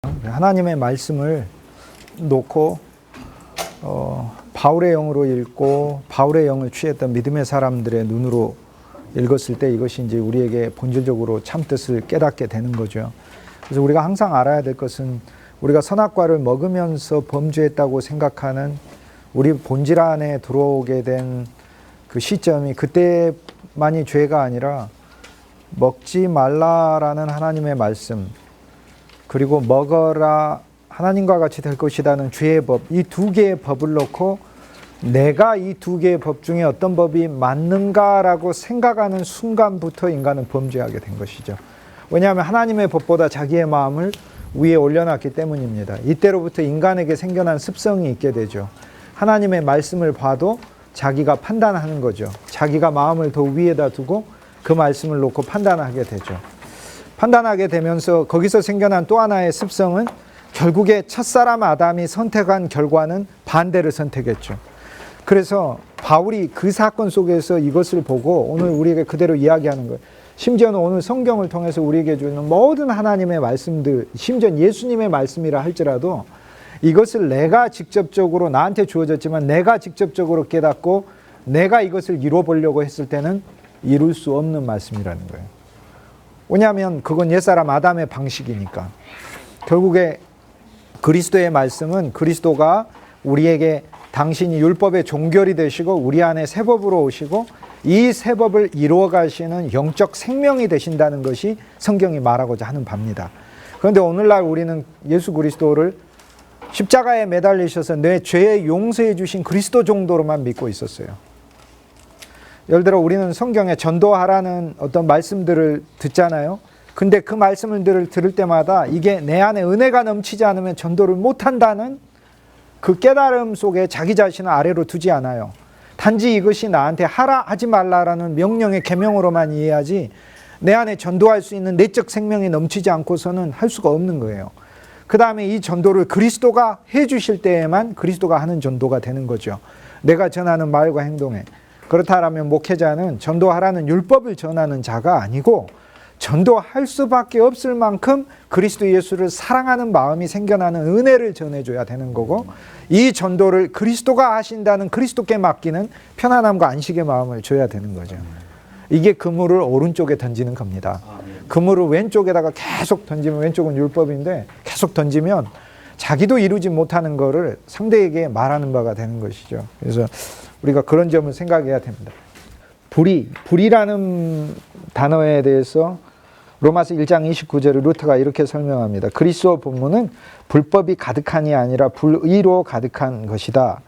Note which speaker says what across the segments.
Speaker 1: 하나님의 말씀을 놓고 바울의 영으로 읽고 바울의 영을 취했던 믿음의 사람들의 눈으로 읽었을 때 이것이 이제 우리에게 본질적으로 참 뜻을 깨닫게 되는 거죠. 그래서 우리가 항상 알아야 될 것은 우리가 선악과를 먹으면서 범죄했다고 생각하는 우리 본질 안에 들어오게 된 그 시점이 그때만이 죄가 아니라 먹지 말라라는 하나님의 말씀, 그리고 먹어라 하나님과 같이 될 것이라는 죄의 법, 이 두 개의 법을 놓고 내가 이 두 개의 법 중에 어떤 법이 맞는가라고 생각하는 순간부터 인간은 범죄하게 된 것이죠. 왜냐하면 하나님의 법보다 자기의 마음을 위에 올려놨기 때문입니다. 이때로부터 인간에게 생겨난 습성이 있게 되죠. 하나님의 말씀을 봐도 자기가 판단하는 거죠. 자기가 마음을 더 위에다 두고 그 말씀을 놓고 판단하게 되죠. 판단하게 되면서 거기서 생겨난 또 하나의 습성은 결국에 첫사람 아담이 선택한 결과는 반대를 선택했죠. 그래서 바울이 그 사건 속에서 이것을 보고 오늘 우리에게 그대로 이야기하는 거예요. 심지어는 오늘 성경을 통해서 우리에게 주는 모든 하나님의 말씀들, 심지어 예수님의 말씀이라 할지라도 이것을 내가 직접적으로 나한테 주어졌지만 내가 직접적으로 깨닫고 내가 이것을 이뤄보려고 했을 때는 이룰 수 없는 말씀이라는 거예요. 왜냐하면 그건 옛사람 아담의 방식이니까. 결국에 그리스도의 말씀은 그리스도가 우리에게 당신이 율법의 종결이 되시고 우리 안에 새 법으로 오시고 이 새 법을 이루어 가시는 영적 생명이 되신다는 것이 성경이 말하고자 하는 바입니다. 그런데 오늘날 우리는 예수 그리스도를 십자가에 매달리셔서 내 죄에 용서해 주신 그리스도 정도로만 믿고 있었어요. 예를 들어 우리는 성경에 전도하라는 어떤 말씀들을 듣잖아요. 근데 그 말씀을 들을 때마다 이게 내 안에 은혜가 넘치지 않으면 전도를 못한다는 그 깨달음 속에 자기 자신을 아래로 두지 않아요. 단지 이것이 나한테 하라 하지 말라라는 명령의 계명으로만 이해하지 내 안에 전도할 수 있는 내적 생명이 넘치지 않고서는 할 수가 없는 거예요. 그 다음에 이 전도를 그리스도가 해 주실 때에만 그리스도가 하는 전도가 되는 거죠. 내가 전하는 말과 행동에. 그렇다면 목회자는 전도하라는 율법을 전하는 자가 아니고 전도할 수밖에 없을 만큼 그리스도 예수를 사랑하는 마음이 생겨나는 은혜를 전해줘야 되는 거고 이 전도를 그리스도가 하신다는 그리스도께 맡기는 편안함과 안식의 마음을 줘야 되는 거죠. 이게 그물을 오른쪽에 던지는 겁니다. 그물을 왼쪽에다가 계속 던지면 왼쪽은 율법인데 계속 던지면 자기도 이루지 못하는 거를 상대에게 말하는 바가 되는 것이죠. 그래서 우리가 그런 점을 생각해야 됩니다. 불이라는 단어에 대해서 로마서 1장 29절을 루터가 이렇게 설명합니다. 그리스도 본문은 불법이 가득한이 아니라 불의로 가득한 것이다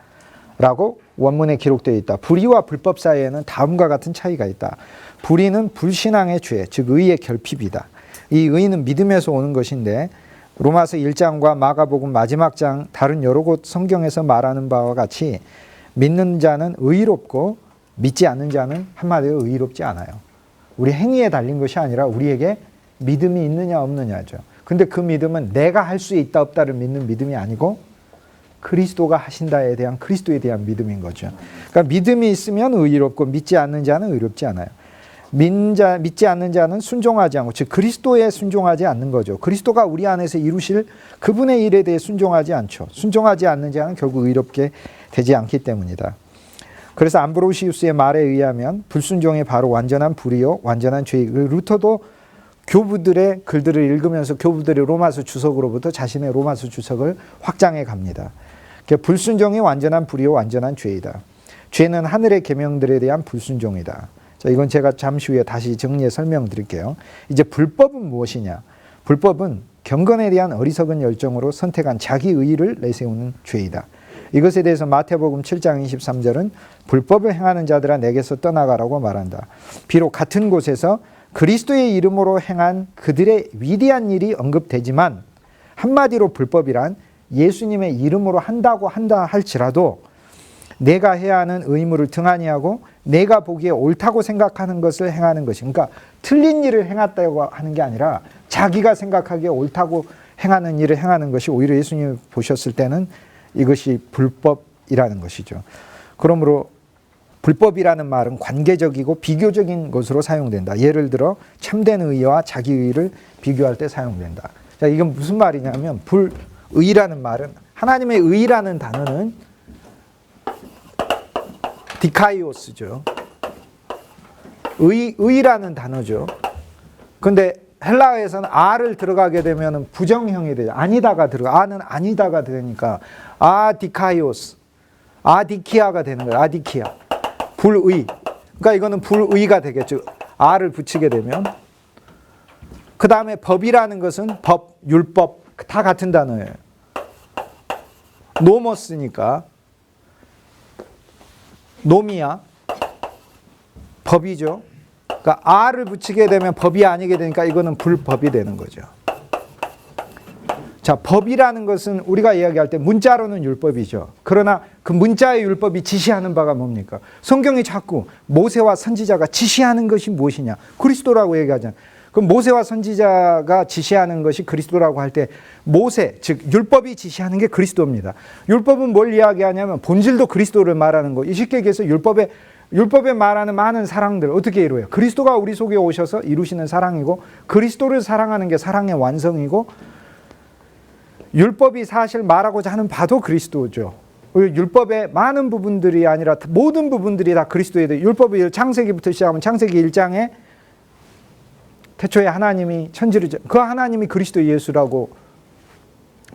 Speaker 1: 라고 원문에 기록되어 있다. 불의와 불법 사이에는 다음과 같은 차이가 있다. 불의는 불신앙의 죄, 즉 의의 결핍이다. 이 의는 믿음에서 오는 것인데 로마서 1장과 마가복음 마지막 장 다른 여러 곳 성경에서 말하는 바와 같이 믿는 자는 의롭고 믿지 않는 자는 한마디로 의롭지 않아요. 우리 행위에 달린 것이 아니라 우리에게 믿음이 있느냐 없느냐죠. 근데 그 믿음은 내가 할 수 있다 없다를 믿는 믿음이 아니고 그리스도가 하신다에 대한 그리스도에 대한 믿음인 거죠. 그러니까 믿음이 있으면 의롭고 믿지 않는 자는 의롭지 않아요. 믿지 않는 자는 순종하지 않고 즉 그리스도에 순종하지 않는 거죠. 그리스도가 우리 안에서 이루실 그분의 일에 대해 순종하지 않죠. 순종하지 않는 자는 결국 의롭게 되지 않기 때문이다. 그래서 암브로시우스의 말에 의하면 불순종이 바로 완전한 불이요 완전한 죄이고 루터도 교부들의 글들을 읽으면서 교부들의 로마서 주석으로부터 자신의 로마서 주석을 확장해 갑니다. 불순종이 완전한 불이요 완전한 죄이다. 죄는 하늘의 계명들에 대한 불순종이다. 자, 이건 제가 잠시 후에 다시 정리해 설명드릴게요. 이제 불법은 무엇이냐? 불법은 경건에 대한 어리석은 열정으로 선택한 자기 의의를 내세우는 죄이다. 이것에 대해서 마태복음 7장 23절은 불법을 행하는 자들아 내게서 떠나가라고 말한다. 비록 같은 곳에서 그리스도의 이름으로 행한 그들의 위대한 일이 언급되지만 한마디로 불법이란 예수님의 이름으로 한다 할지라도 내가 해야 하는 의무를 등한히 하고 내가 보기에 옳다고 생각하는 것을 행하는 것이 그러니까 틀린 일을 행했다고 하는 게 아니라 자기가 생각하기에 옳다고 행하는 일을 행하는 것이 오히려 예수님이 보셨을 때는 이것이 불법이라는 것이죠. 그러므로 불법이라는 말은 관계적이고 비교적인 것으로 사용된다. 예를 들어 참된 의와 자기 의를 비교할 때 사용된다. 자, 이건 무슨 말이냐면 불의라는 말은 하나님의 의라는 단어는 디카이오스죠. 의라는 단어죠. 근데 헬라어에서는 아를 들어가게 되면 부정형이 돼요. 아니다가 들어가. 아는 아니다가 되니까 아디카이오스, 아디키아가 되는 거예요. 아디키아. 불의. 그러니까 이거는 불의가 되겠죠. 아를 붙이게 되면. 그 다음에 법이라는 것은 법, 율법 다 같은 단어예요. 노머스니까 노미야 법이죠. 그러니까 R을 붙이게 되면 법이 아니게 되니까 이거는 불법이 되는 거죠. 자, 법이라는 것은 우리가 이야기할 때 문자로는 율법이죠. 그러나 그 문자의 율법이 지시하는 바가 뭡니까? 성경이 자꾸 모세와 선지자가 지시하는 것이 무엇이냐? 그리스도라고 얘기하잖아요. 그럼 모세와 선지자가 지시하는 것이 그리스도라고 할 때 모세, 즉 율법이 지시하는 게 그리스도입니다. 율법은 뭘 이야기하냐면 본질도 그리스도를 말하는 거. 쉽게 얘기해서 율법에 말하는 많은 사랑들 어떻게 이루어요? 그리스도가 우리 속에 오셔서 이루시는 사랑이고 그리스도를 사랑하는 게 사랑의 완성이고 율법이 사실 말하고자 하는 바도 그리스도죠. 율법의 많은 부분들이 아니라 모든 부분들이 다 그리스도에 대해 율법이 창세기부터 시작하면 창세기 1장에 태초에 하나님이 천지를 그 하나님이 그리스도 예수라고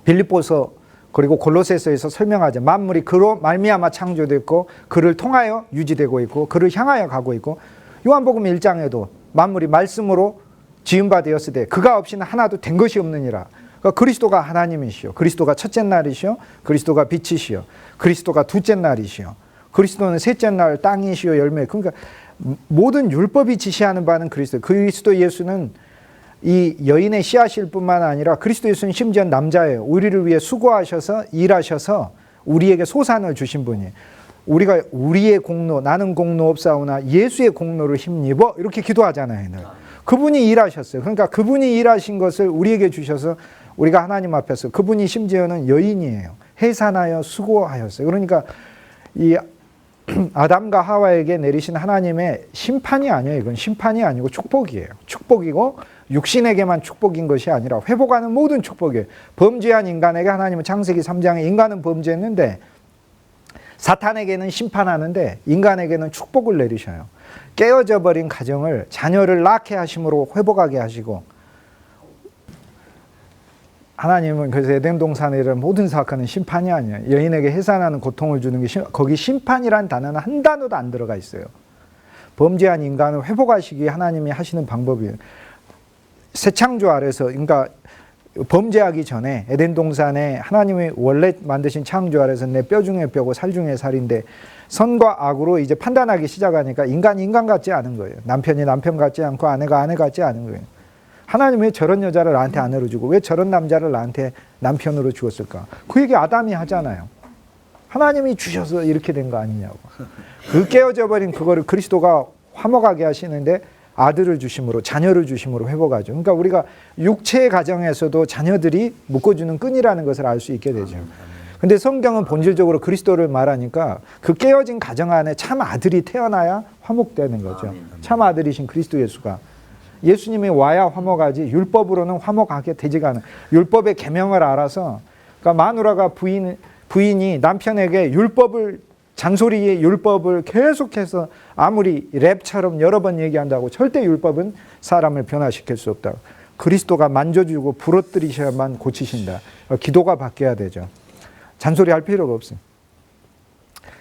Speaker 1: 빌립보서 그리고 골로새서에서 설명하죠. 만물이 그로 말미암아 창조됐고 그를 통하여 유지되고 있고 그를 향하여 가고 있고 요한복음 1장에도 만물이 말씀으로 지은 바 되었으되 그가 없이는 하나도 된 것이 없느니라. 그러니까 그리스도가 하나님이시오. 그리스도가 첫째 날이시오. 그리스도가 빛이시오. 그리스도가 둘째 날이시오. 그리스도는 셋째 날 땅이시오 열매. 그러니까 모든 율법이 지시하는 바는 그리스도 예수는 이 여인의 씨앗일 뿐만 아니라 그리스도 예수는 심지어 남자예요. 우리를 위해 수고하셔서 일하셔서 우리에게 소산을 주신 분이에요. 우리가 우리의 공로 나는 공로 없사오나 예수의 공로를 힘입어 이렇게 기도하잖아요. 그분이 일하셨어요. 그러니까 그분이 일하신 것을 우리에게 주셔서 우리가 하나님 앞에서 그분이 심지어는 여인이에요. 해산하여 수고하였어요. 그러니까 이 아담과 하와에게 내리신 하나님의 심판이 아니에요. 이건 심판이 아니고 축복이에요. 축복이고 육신에게만 축복인 것이 아니라 회복하는 모든 축복이에요. 범죄한 인간에게 하나님은 창세기 3장에 인간은 범죄했는데 사탄에게는 심판하는데 인간에게는 축복을 내리셔요. 깨어져 버린 가정을 자녀를 낳게 하심으로 회복하게 하시고 하나님은 그래서 에덴 동산에 이런 모든 사건은 심판이 아니에요. 여인에게 해산하는 고통을 주는 게 거기 심판이란 단어는 한 단어도 안 들어가 있어요. 범죄한 인간을 회복하시기 하나님이 하시는 방법이에요. 새 창조 아래서 그러니까 범죄하기 전에 에덴 동산에 하나님이 원래 만드신 창조 아래서 내 뼈 중에 뼈고 살 중에 살인데 선과 악으로 이제 판단하기 시작하니까 인간이 인간 같지 않은 거예요. 남편이 남편 같지 않고 아내가 아내 같지 않은 거예요. 하나님 왜 저런 여자를 나한테 아내로 주고 왜 저런 남자를 나한테 남편으로 주었을까? 그 얘기 아담이 하잖아요. 하나님이 주셔서 이렇게 된 거 아니냐고. 그 깨어져 버린 그거를 그리스도가 화목하게 하시는데 아들을 주심으로 자녀를 주심으로 회복하죠. 그러니까 우리가 육체의 가정에서도 자녀들이 묶어주는 끈이라는 것을 알 수 있게 되죠. 근데 성경은 본질적으로 그리스도를 말하니까 그 깨어진 가정 안에 참 아들이 태어나야 화목되는 거죠. 참 아들이신 그리스도 예수가. 예수님이 와야 화목하지 율법으로는 화목하게 되지가 않아요. 율법의 계명을 알아서 그러니까 마누라가 부인이 남편에게 잔소리의 율법을 계속해서 아무리 랩처럼 여러 번 얘기한다고 절대 율법은 사람을 변화시킬 수 없다. 그리스도가 만져주고 부러뜨리셔야만 고치신다. 기도가 바뀌어야 되죠. 잔소리할 필요가 없어요.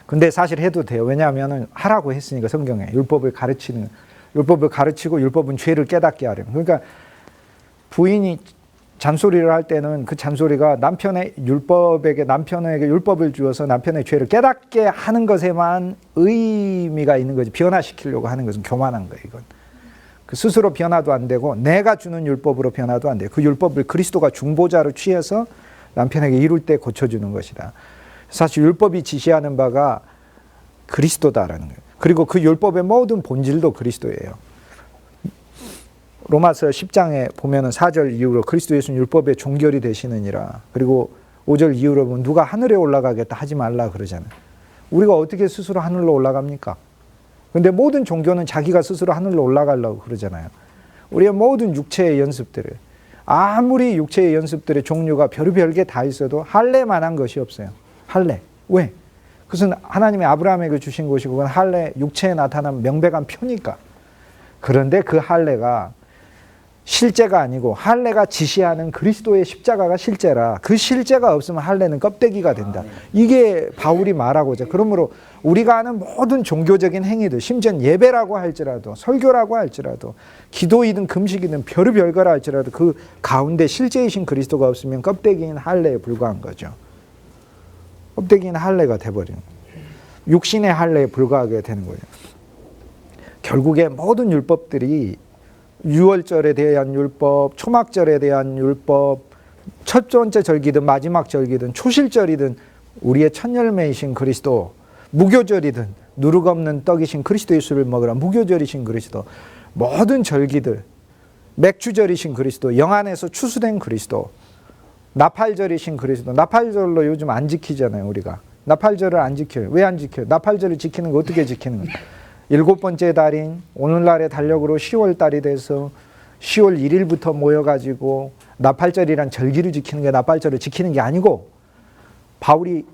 Speaker 1: 근데 사실 해도 돼요. 왜냐하면 하라고 했으니까 성경에 율법을 가르치고 율법은 죄를 깨닫게 하려면. 그러니까 부인이 잔소리를 할 때는 그 잔소리가 남편에게 율법을 주어서 남편의 죄를 깨닫게 하는 것에만 의미가 있는 거지 변화시키려고 하는 것은 교만한 거예요. 이건 그 스스로 변화도 안 되고 내가 주는 율법으로 변화도 안 돼요. 그 율법을 그리스도가 중보자로 취해서 남편에게 이룰 때 고쳐주는 것이다. 사실 율법이 지시하는 바가 그리스도다라는 거예요. 그리고 그 율법의 모든 본질도 그리스도예요. 로마서 10장에 보면은 4절 이후로 그리스도 예수는 율법의 종결이 되시느니라. 그리고 5절 이후로 보면 누가 하늘에 올라가겠다 하지 말라 그러잖아요. 우리가 어떻게 스스로 하늘로 올라갑니까? 근데 모든 종교는 자기가 스스로 하늘로 올라가려고 그러잖아요. 우리의 모든 육체의 연습들을 아무리 육체의 연습들의 종류가 별의별 게 다 있어도 할례만한 것이 없어요. 할례. 왜? 그것은 하나님이 아브라함에게 주신 것이고 그건 할례, 육체에 나타난 명백한 표니까. 그런데 그 할례가 실제가 아니고 할례가 지시하는 그리스도의 십자가가 실제라. 그 실제가 없으면 할례는 껍데기가 된다. 이게 바울이 말하고자. 그러므로 우리가 하는 모든 종교적인 행위들, 심지어 예배라고 할지라도 설교라고 할지라도 기도이든 금식이든 별의별 거라 할지라도 그 가운데 실제이신 그리스도가 없으면 껍데기인 할례에 불과한 거죠. 껍데기인 할례가 돼버리는 거예요. 육신의 할례에 불과하게 되는 거예요. 결국에 모든 율법들이 유월절에 대한 율법, 초막절에 대한 율법, 첫 번째 절기든 마지막 절기든 초실절이든 우리의 첫 열매이신 그리스도, 무교절이든 누룩 없는 떡이신 그리스도 예수를 먹으라, 무교절이신 그리스도, 모든 절기들, 맥주절이신 그리스도, 영안에서 추수된 그리스도, 나팔절이신 그리스도. 나팔절로 요즘 안 지키잖아요, 우리가. 나팔절을 안 지켜요. 왜 안 지켜요? 나팔절을 지키는 거 어떻게 지키는 거예요? 7번째 달인 오늘날의 달력으로 10월 달이 돼서 10월 1일부터 모여가지고 나팔절이란 절기를 지키는 게 나팔절을 지키는 게 아니고 바울이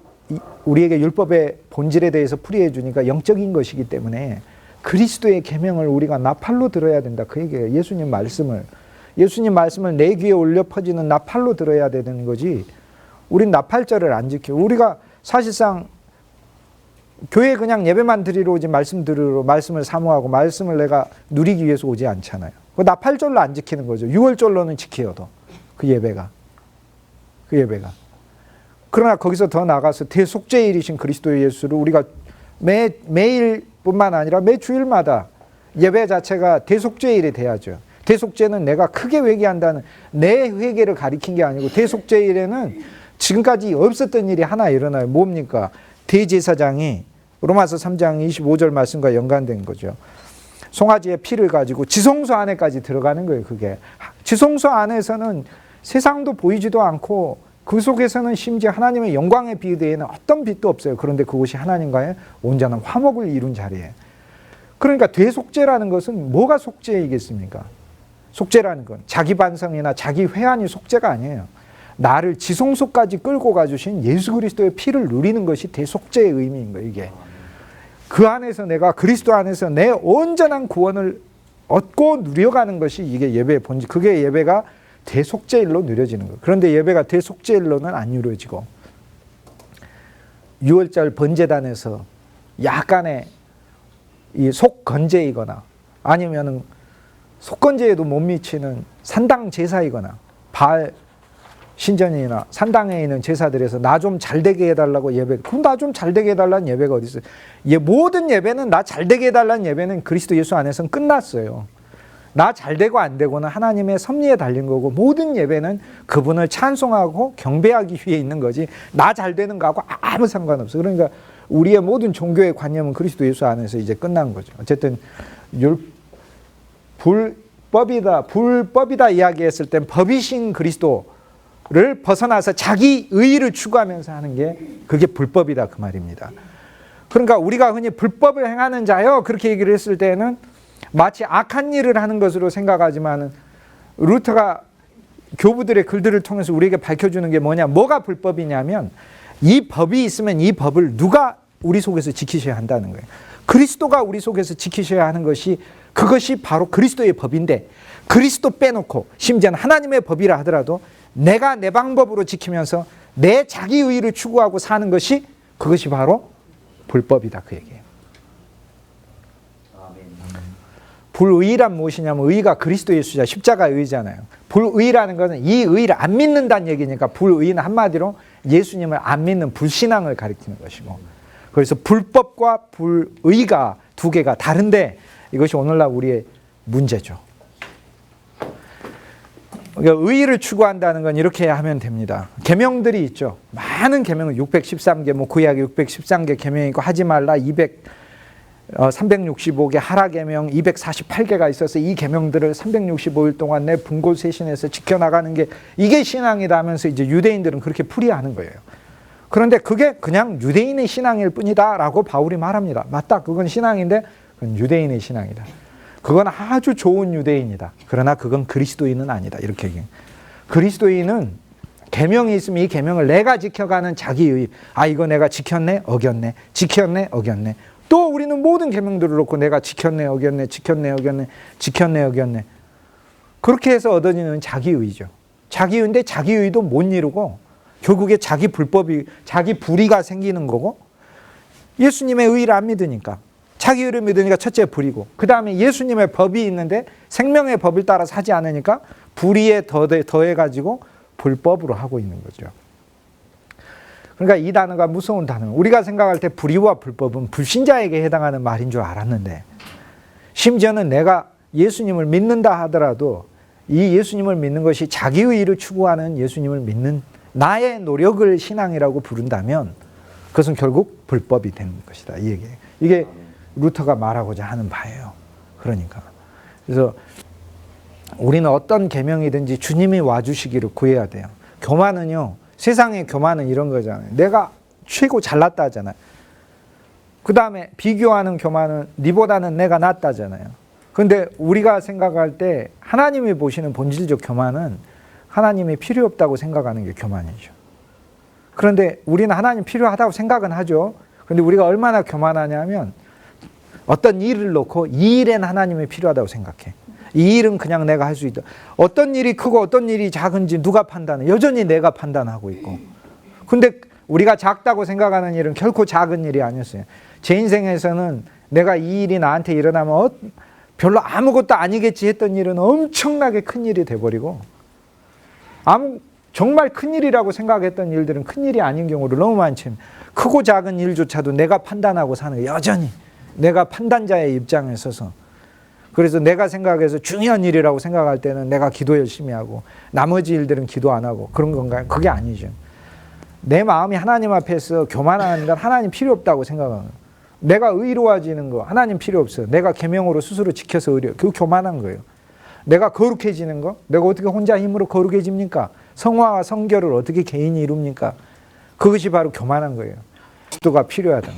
Speaker 1: 우리에게 율법의 본질에 대해서 풀이해 주니까 영적인 것이기 때문에 그리스도의 계명을 우리가 나팔로 들어야 된다. 그 얘기예요. 예수님 말씀을 내 귀에 올려 퍼지는 나팔로 들어야 되는 거지. 우린 나팔절을 안 지켜요. 우리가 사실상 교회에 그냥 예배만 드리러 오지 말씀 들으러 말씀을 사모하고 말씀을 내가 누리기 위해서 오지 않잖아요. 그 나팔절로 안 지키는 거죠. 6월절로는 지켜도 그 예배가. 그러나 거기서 더 나가서 대속죄일이신 그리스도 예수를 우리가 매일뿐만 아니라 매 주일마다 예배 자체가 대속죄일이 돼야죠. 대속죄는 내가 크게 회개한다는 내 회개를 가리킨 게 아니고 대속죄일에는 지금까지 없었던 일이 하나 일어나요. 뭡니까? 대제사장이 로마서 3장 25절 말씀과 연관된 거죠. 송아지의 피를 가지고 지성소 안에까지 들어가는 거예요. 그게 지성소 안에서는 세상도 보이지도 않고 그 속에서는 심지어 하나님의 영광의 빛 외에는 어떤 빛도 없어요. 그런데 그곳이 하나님과의 온전한 화목을 이룬 자리예요. 그러니까 대속죄라는 것은 뭐가 속죄이겠습니까? 속죄라는 건 자기 반성이나 자기 회한이 속죄가 아니에요. 나를 지성소까지 끌고 가주신 예수 그리스도의 피를 누리는 것이 대속죄의 의미인 거예요. 이게 그 안에서 내가 그리스도 안에서 내 온전한 구원을 얻고 누려가는 것이 이게 예배의 본질. 그게 예배가 대속죄일로 누려지는 거예요. 그런데 예배가 대속죄일로는 안 누려지고 6월절 번제단에서 약간의 이 속건제이거나 아니면은 속건제에도 못 미치는 산당 제사이거나 바알 신전이나 산당에 있는 제사들에서 나 좀 잘되게 해달라고 예배. 그럼 나 좀 잘되게 해달라는 예배가 어디 있어요? 모든 예배는 나 잘되게 해달라는 예배는 그리스도 예수 안에서는 끝났어요. 나 잘되고 안 되고는 하나님의 섭리에 달린 거고 모든 예배는 그분을 찬송하고 경배하기 위해 있는 거지 나 잘되는 거하고 아무 상관없어요. 그러니까 우리의 모든 종교의 관념은 그리스도 예수 안에서 이제 끝난 거죠. 어쨌든 불법이다 이야기했을 땐 법이신 그리스도를 벗어나서 자기 의의를 추구하면서 하는 게 그게 불법이다 그 말입니다. 그러니까 우리가 흔히 불법을 행하는 자요 그렇게 얘기를 했을 때는 마치 악한 일을 하는 것으로 생각하지만 루터가 교부들의 글들을 통해서 우리에게 밝혀주는 게 뭐가 불법이냐면 이 법이 있으면 이 법을 누가 우리 속에서 지키셔야 한다는 거예요. 그리스도가 우리 속에서 지키셔야 하는 것이 그것이 바로 그리스도의 법인데 그리스도 빼놓고 심지어는 하나님의 법이라 하더라도 내가 내 방법으로 지키면서 내 자기의의를 추구하고 사는 것이 그것이 바로 불법이다 그 얘기예요. 불의란 무엇이냐면 의가 그리스도 예수자 십자가의 의잖아요. 불의라는 것은 이 의를 안 믿는다는 얘기니까 불의는 한마디로 예수님을 안 믿는 불신앙을 가리키는 것이고 그래서 불법과 불의가 두 개가 다른데 이것이 오늘날 우리의 문제죠. 그러니까 의의를 추구한다는 건 이렇게 하면 됩니다. 계명들이 있죠. 많은 계명은 613개, 구약에 613개 계명이 있고 하지 말라 365개 하라 계명 248개가 있어서 이 계명들을 365일 동안 내 분골쇄신해서 지켜나가는 게 이게 신앙이다 하면서 이제 유대인들은 그렇게 풀이하는 거예요. 그런데 그게 그냥 유대인의 신앙일 뿐이다 라고 바울이 말합니다. 맞다. 그건 신앙인데 그건 유대인의 신앙이다. 그건 아주 좋은 유대인이다. 그러나 그건 그리스도인은 아니다. 이렇게 얘기해요. 그리스도인은 계명이 있으면 이 계명을 내가 지켜가는 자기의, 아 이거 내가 지켰네 어겼네, 지켰네 어겼네. 또 우리는 모든 계명들을 놓고 내가 지켰네 어겼네, 지켰네 어겼네, 지켰네 어겼네. 그렇게 해서 얻어지는 자기의죠. 자기의인데 자기의도 못 이루고 결국에 자기 불법이, 자기 불의가 생기는 거고, 예수님의 의를 안 믿으니까, 자기 의를 믿으니까 첫째 불이고, 그 다음에 예수님의 법이 있는데 생명의 법을 따라 사지 않으니까 불의에 더해가지고 불법으로 하고 있는 거죠. 그러니까 이 단어가 무서운 단어. 우리가 생각할 때 불의와 불법은 불신자에게 해당하는 말인 줄 알았는데, 심지어는 내가 예수님을 믿는다 하더라도 이 예수님을 믿는 것이 자기의 의를 추구하는 예수님을 믿는 나의 노력을 신앙이라고 부른다면 그것은 결국 불법이 되는 것이다. 이 얘기예요. 이게 루터가 말하고자 하는 바예요. 그러니까. 그래서 우리는 어떤 계명이든지 주님이 와주시기를 구해야 돼요. 교만은요, 세상의 교만은 이런 거잖아요. 내가 최고 잘났다 하잖아요. 그 다음에 비교하는 교만은 니보다는 내가 낫다잖아요. 그런데 우리가 생각할 때 하나님이 보시는 본질적 교만은 하나님이 필요 없다고 생각하는 게 교만이죠. 그런데 우리는 하나님 필요하다고 생각은 하죠. 그런데 우리가 얼마나 교만하냐면 어떤 일을 놓고 이 일엔 하나님이 필요하다고 생각해. 이 일은 그냥 내가 할 수 있다. 어떤 일이 크고 어떤 일이 작은지 누가 판단해? 여전히 내가 판단하고 있고. 근데 우리가 작다고 생각하는 일은 결코 작은 일이 아니었어요. 제 인생에서는 내가 이 일이 나한테 일어나면 별로 아무것도 아니겠지 했던 일은 엄청나게 큰 일이 돼버리고, 정말 큰일이라고 생각했던 일들은 큰일이 아닌 경우를 너무 많지. 크고 작은 일조차도 내가 판단하고 사는 게 여전히 내가 판단자의 입장에 서서, 그래서 내가 생각해서 중요한 일이라고 생각할 때는 내가 기도 열심히 하고 나머지 일들은 기도 안 하고 그런 건가요? 그게 아니죠. 내 마음이 하나님 앞에서 교만하는 건 하나님 필요 없다고 생각하는 거예요. 내가 의로워지는 거 하나님 필요 없어요. 내가 계명으로 스스로 지켜서 의로, 그거 교만한 거예요. 내가 거룩해지는 거, 내가 어떻게 혼자 힘으로 거룩해집니까? 성화와 성결을 어떻게 개인이 이룹니까? 그것이 바로 교만한 거예요. 그리스도가 필요하다.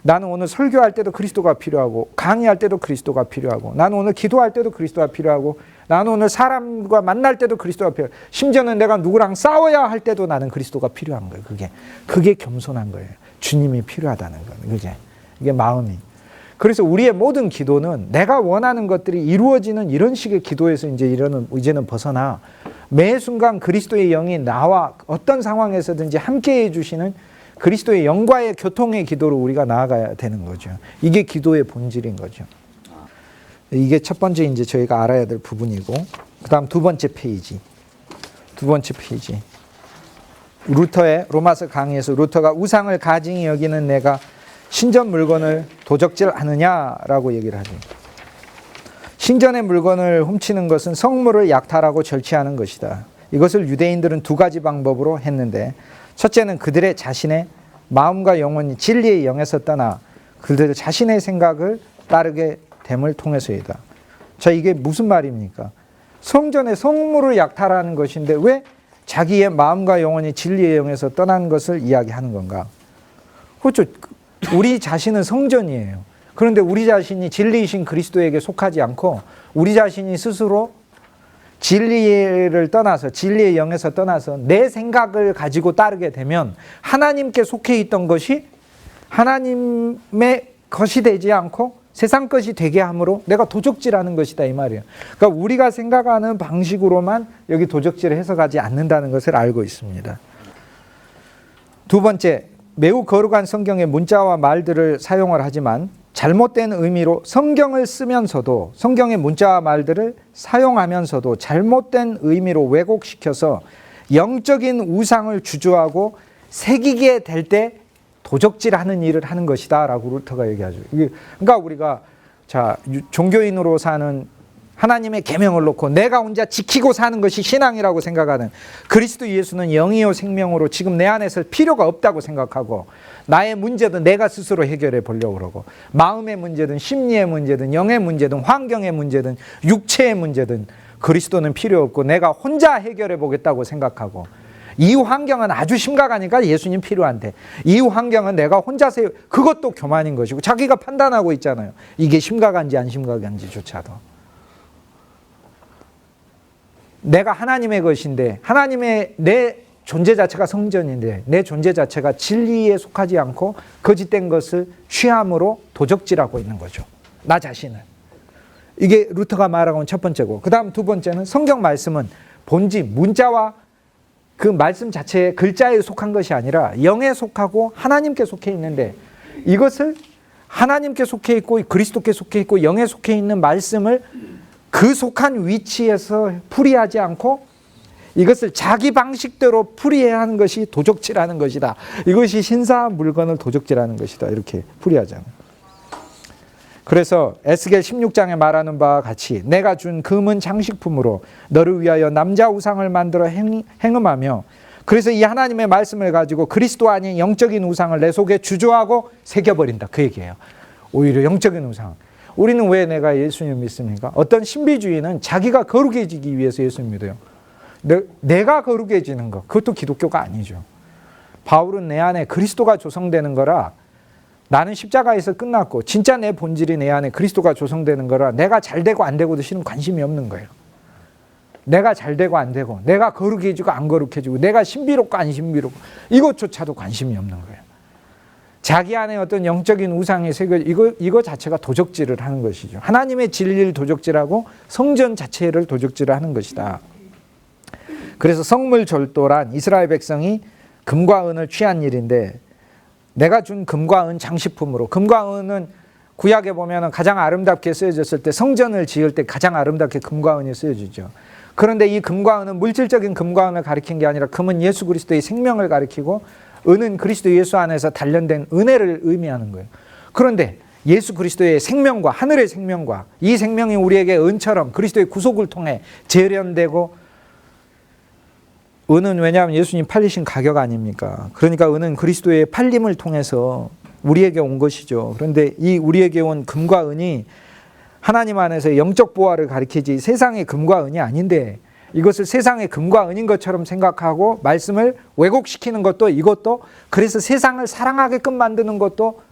Speaker 1: 나는 오늘 설교할 때도 그리스도가 필요하고, 강의할 때도 그리스도가 필요하고, 나는 오늘 기도할 때도 그리스도가 필요하고, 나는 오늘 사람과 만날 때도 그리스도가 필요하고, 심지어는 내가 누구랑 싸워야 할 때도 나는 그리스도가 필요한 거예요. 그게 겸손한 거예요. 주님이 필요하다는 거예요. 이게 마음이. 그래서 우리의 모든 기도는 내가 원하는 것들이 이루어지는 이런 식의 기도에서 이제는 벗어나 매 순간 그리스도의 영이 나와 어떤 상황에서든지 함께해 주시는 그리스도의 영과의 교통의 기도로 우리가 나아가야 되는 거죠. 이게 기도의 본질인 거죠. 이게 첫 번째 이제 저희가 알아야 될 부분이고, 그다음 두 번째 페이지. 루터의 로마서 강의에서 루터가 우상을 가증히 여기는 내가 신전 물건을 도적질하느냐라고 얘기를 하죠. 신전의 물건을 훔치는 것은 성물을 약탈하고 절취하는 것이다. 이것을 유대인들은 두 가지 방법으로 했는데, 첫째는 그들의 자신의 마음과 영혼이 진리의 영에서 떠나 그들 자신의 생각을 따르게 됨을 통해서이다. 자, 이게 무슨 말입니까? 성전의 성물을 약탈하는 것인데 왜 자기의 마음과 영혼이 진리의 영에서 떠난 것을 이야기하는 건가? 그렇죠. 우리 자신은 성전이에요. 그런데 우리 자신이 진리이신 그리스도에게 속하지 않고 우리 자신이 스스로 진리를 떠나서, 진리의 영에서 떠나서 내 생각을 가지고 따르게 되면 하나님께 속해 있던 것이 하나님의 것이 되지 않고 세상 것이 되게 함으로 내가 도적질하는 것이다, 이 말이에요. 그러니까 우리가 생각하는 방식으로만 여기 도적질을 해석하지 않는다는 것을 알고 있습니다. 두 번째, 매우 거룩한 성경의 문자와 말들을 사용을 하지만 잘못된 의미로 성경을 쓰면서도, 성경의 문자와 말들을 사용하면서도 잘못된 의미로 왜곡시켜서 영적인 우상을 주조하고 새기게 될 때 도적질하는 일을 하는 것이다 라고 루터가 얘기하죠. 그러니까 우리가 종교인으로 사는, 하나님의 계명을 놓고 내가 혼자 지키고 사는 것이 신앙이라고 생각하는, 그리스도 예수는 영이요 생명으로 지금 내 안에서 필요가 없다고 생각하고, 나의 문제도 내가 스스로 해결해 보려고 그러고, 마음의 문제든 심리의 문제든 영의 문제든 환경의 문제든 육체의 문제든 그리스도는 필요 없고 내가 혼자 해결해 보겠다고 생각하고, 이 환경은 아주 심각하니까 예수님 필요한데, 이 환경은 내가 혼자서, 그것도 교만인 것이고 자기가 판단하고 있잖아요. 이게 심각한지 안 심각한지조차도. 내가 하나님의 것인데, 하나님의 내 존재 자체가 성전인데 내 존재 자체가 진리에 속하지 않고 거짓된 것을 취함으로 도적질하고 있는 거죠. 나 자신을. 이게 루터가 말하고 있는 첫 번째고, 그 다음 두 번째는 성경 말씀은 본질, 문자와 그 말씀 자체의 글자에 속한 것이 아니라 영에 속하고 하나님께 속해 있는데, 이것을 하나님께 속해 있고 그리스도께 속해 있고 영에 속해 있는 말씀을 그 속한 위치에서 풀이하지 않고 이것을 자기 방식대로 풀이해야 하는 것이 도적질하는 것이다. 이것이 신사 물건을 도적질하는 것이다. 이렇게 풀이하잖아요. 그래서 에스겔 16장에 말하는 바와 같이 내가 준 금은 장식품으로 너를 위하여 남자 우상을 만들어 행음하며, 그래서 이 하나님의 말씀을 가지고 그리스도 아닌 영적인 우상을 내 속에 주조하고 새겨버린다. 그 얘기예요. 오히려 영적인 우상. 우리는 왜 내가 예수님 믿습니까? 어떤 신비주의는 자기가 거룩해지기 위해서 예수님 믿어요. 내가 거룩해지는 것, 그것도 기독교가 아니죠. 바울은 내 안에 그리스도가 조성되는 거라, 나는 십자가에서 끝났고 진짜 내 본질이 내 안에 그리스도가 조성되는 거라 내가 잘 되고 안 되고도 실은 관심이 없는 거예요. 내가 잘 되고 안 되고, 내가 거룩해지고 안 거룩해지고, 내가 신비롭고 안 신비롭고, 이것조차도 관심이 없는 거예요. 자기 안에 어떤 영적인 우상이 이거 자체가 도적질을 하는 것이죠. 하나님의 진리를 도적질하고 성전 자체를 도적질을 하는 것이다. 그래서 성물절도란 이스라엘 백성이 금과 은을 취한 일인데, 내가 준 금과 은 장식품으로, 금과 은은 구약에 보면 가장 아름답게 쓰여졌을 때, 성전을 지을 때 가장 아름답게 금과 은이 쓰여지죠. 그런데 이 금과 은은 물질적인 금과 은을 가리킨 게 아니라, 금은 예수 그리스도의 생명을 가리키고 은은 그리스도 예수 안에서 단련된 은혜를 의미하는 거예요. 그런데 예수 그리스도의 생명과 하늘의 생명과 이 생명이 우리에게 은처럼 그리스도의 구속을 통해 재련되고, 은은 왜냐하면 예수님 팔리신 가격 아닙니까? 그러니까 은은 그리스도의 팔림을 통해서 우리에게 온 것이죠. 그런데 이 우리에게 온 금과 은이 하나님 안에서 영적 보화를 가리키지 세상의 금과 은이 아닌데, 이것을 세상의 금과 은인 것처럼 생각하고 말씀을 왜곡시키는 것도 이것도, 그래서 세상을 사랑하게끔 만드는 것도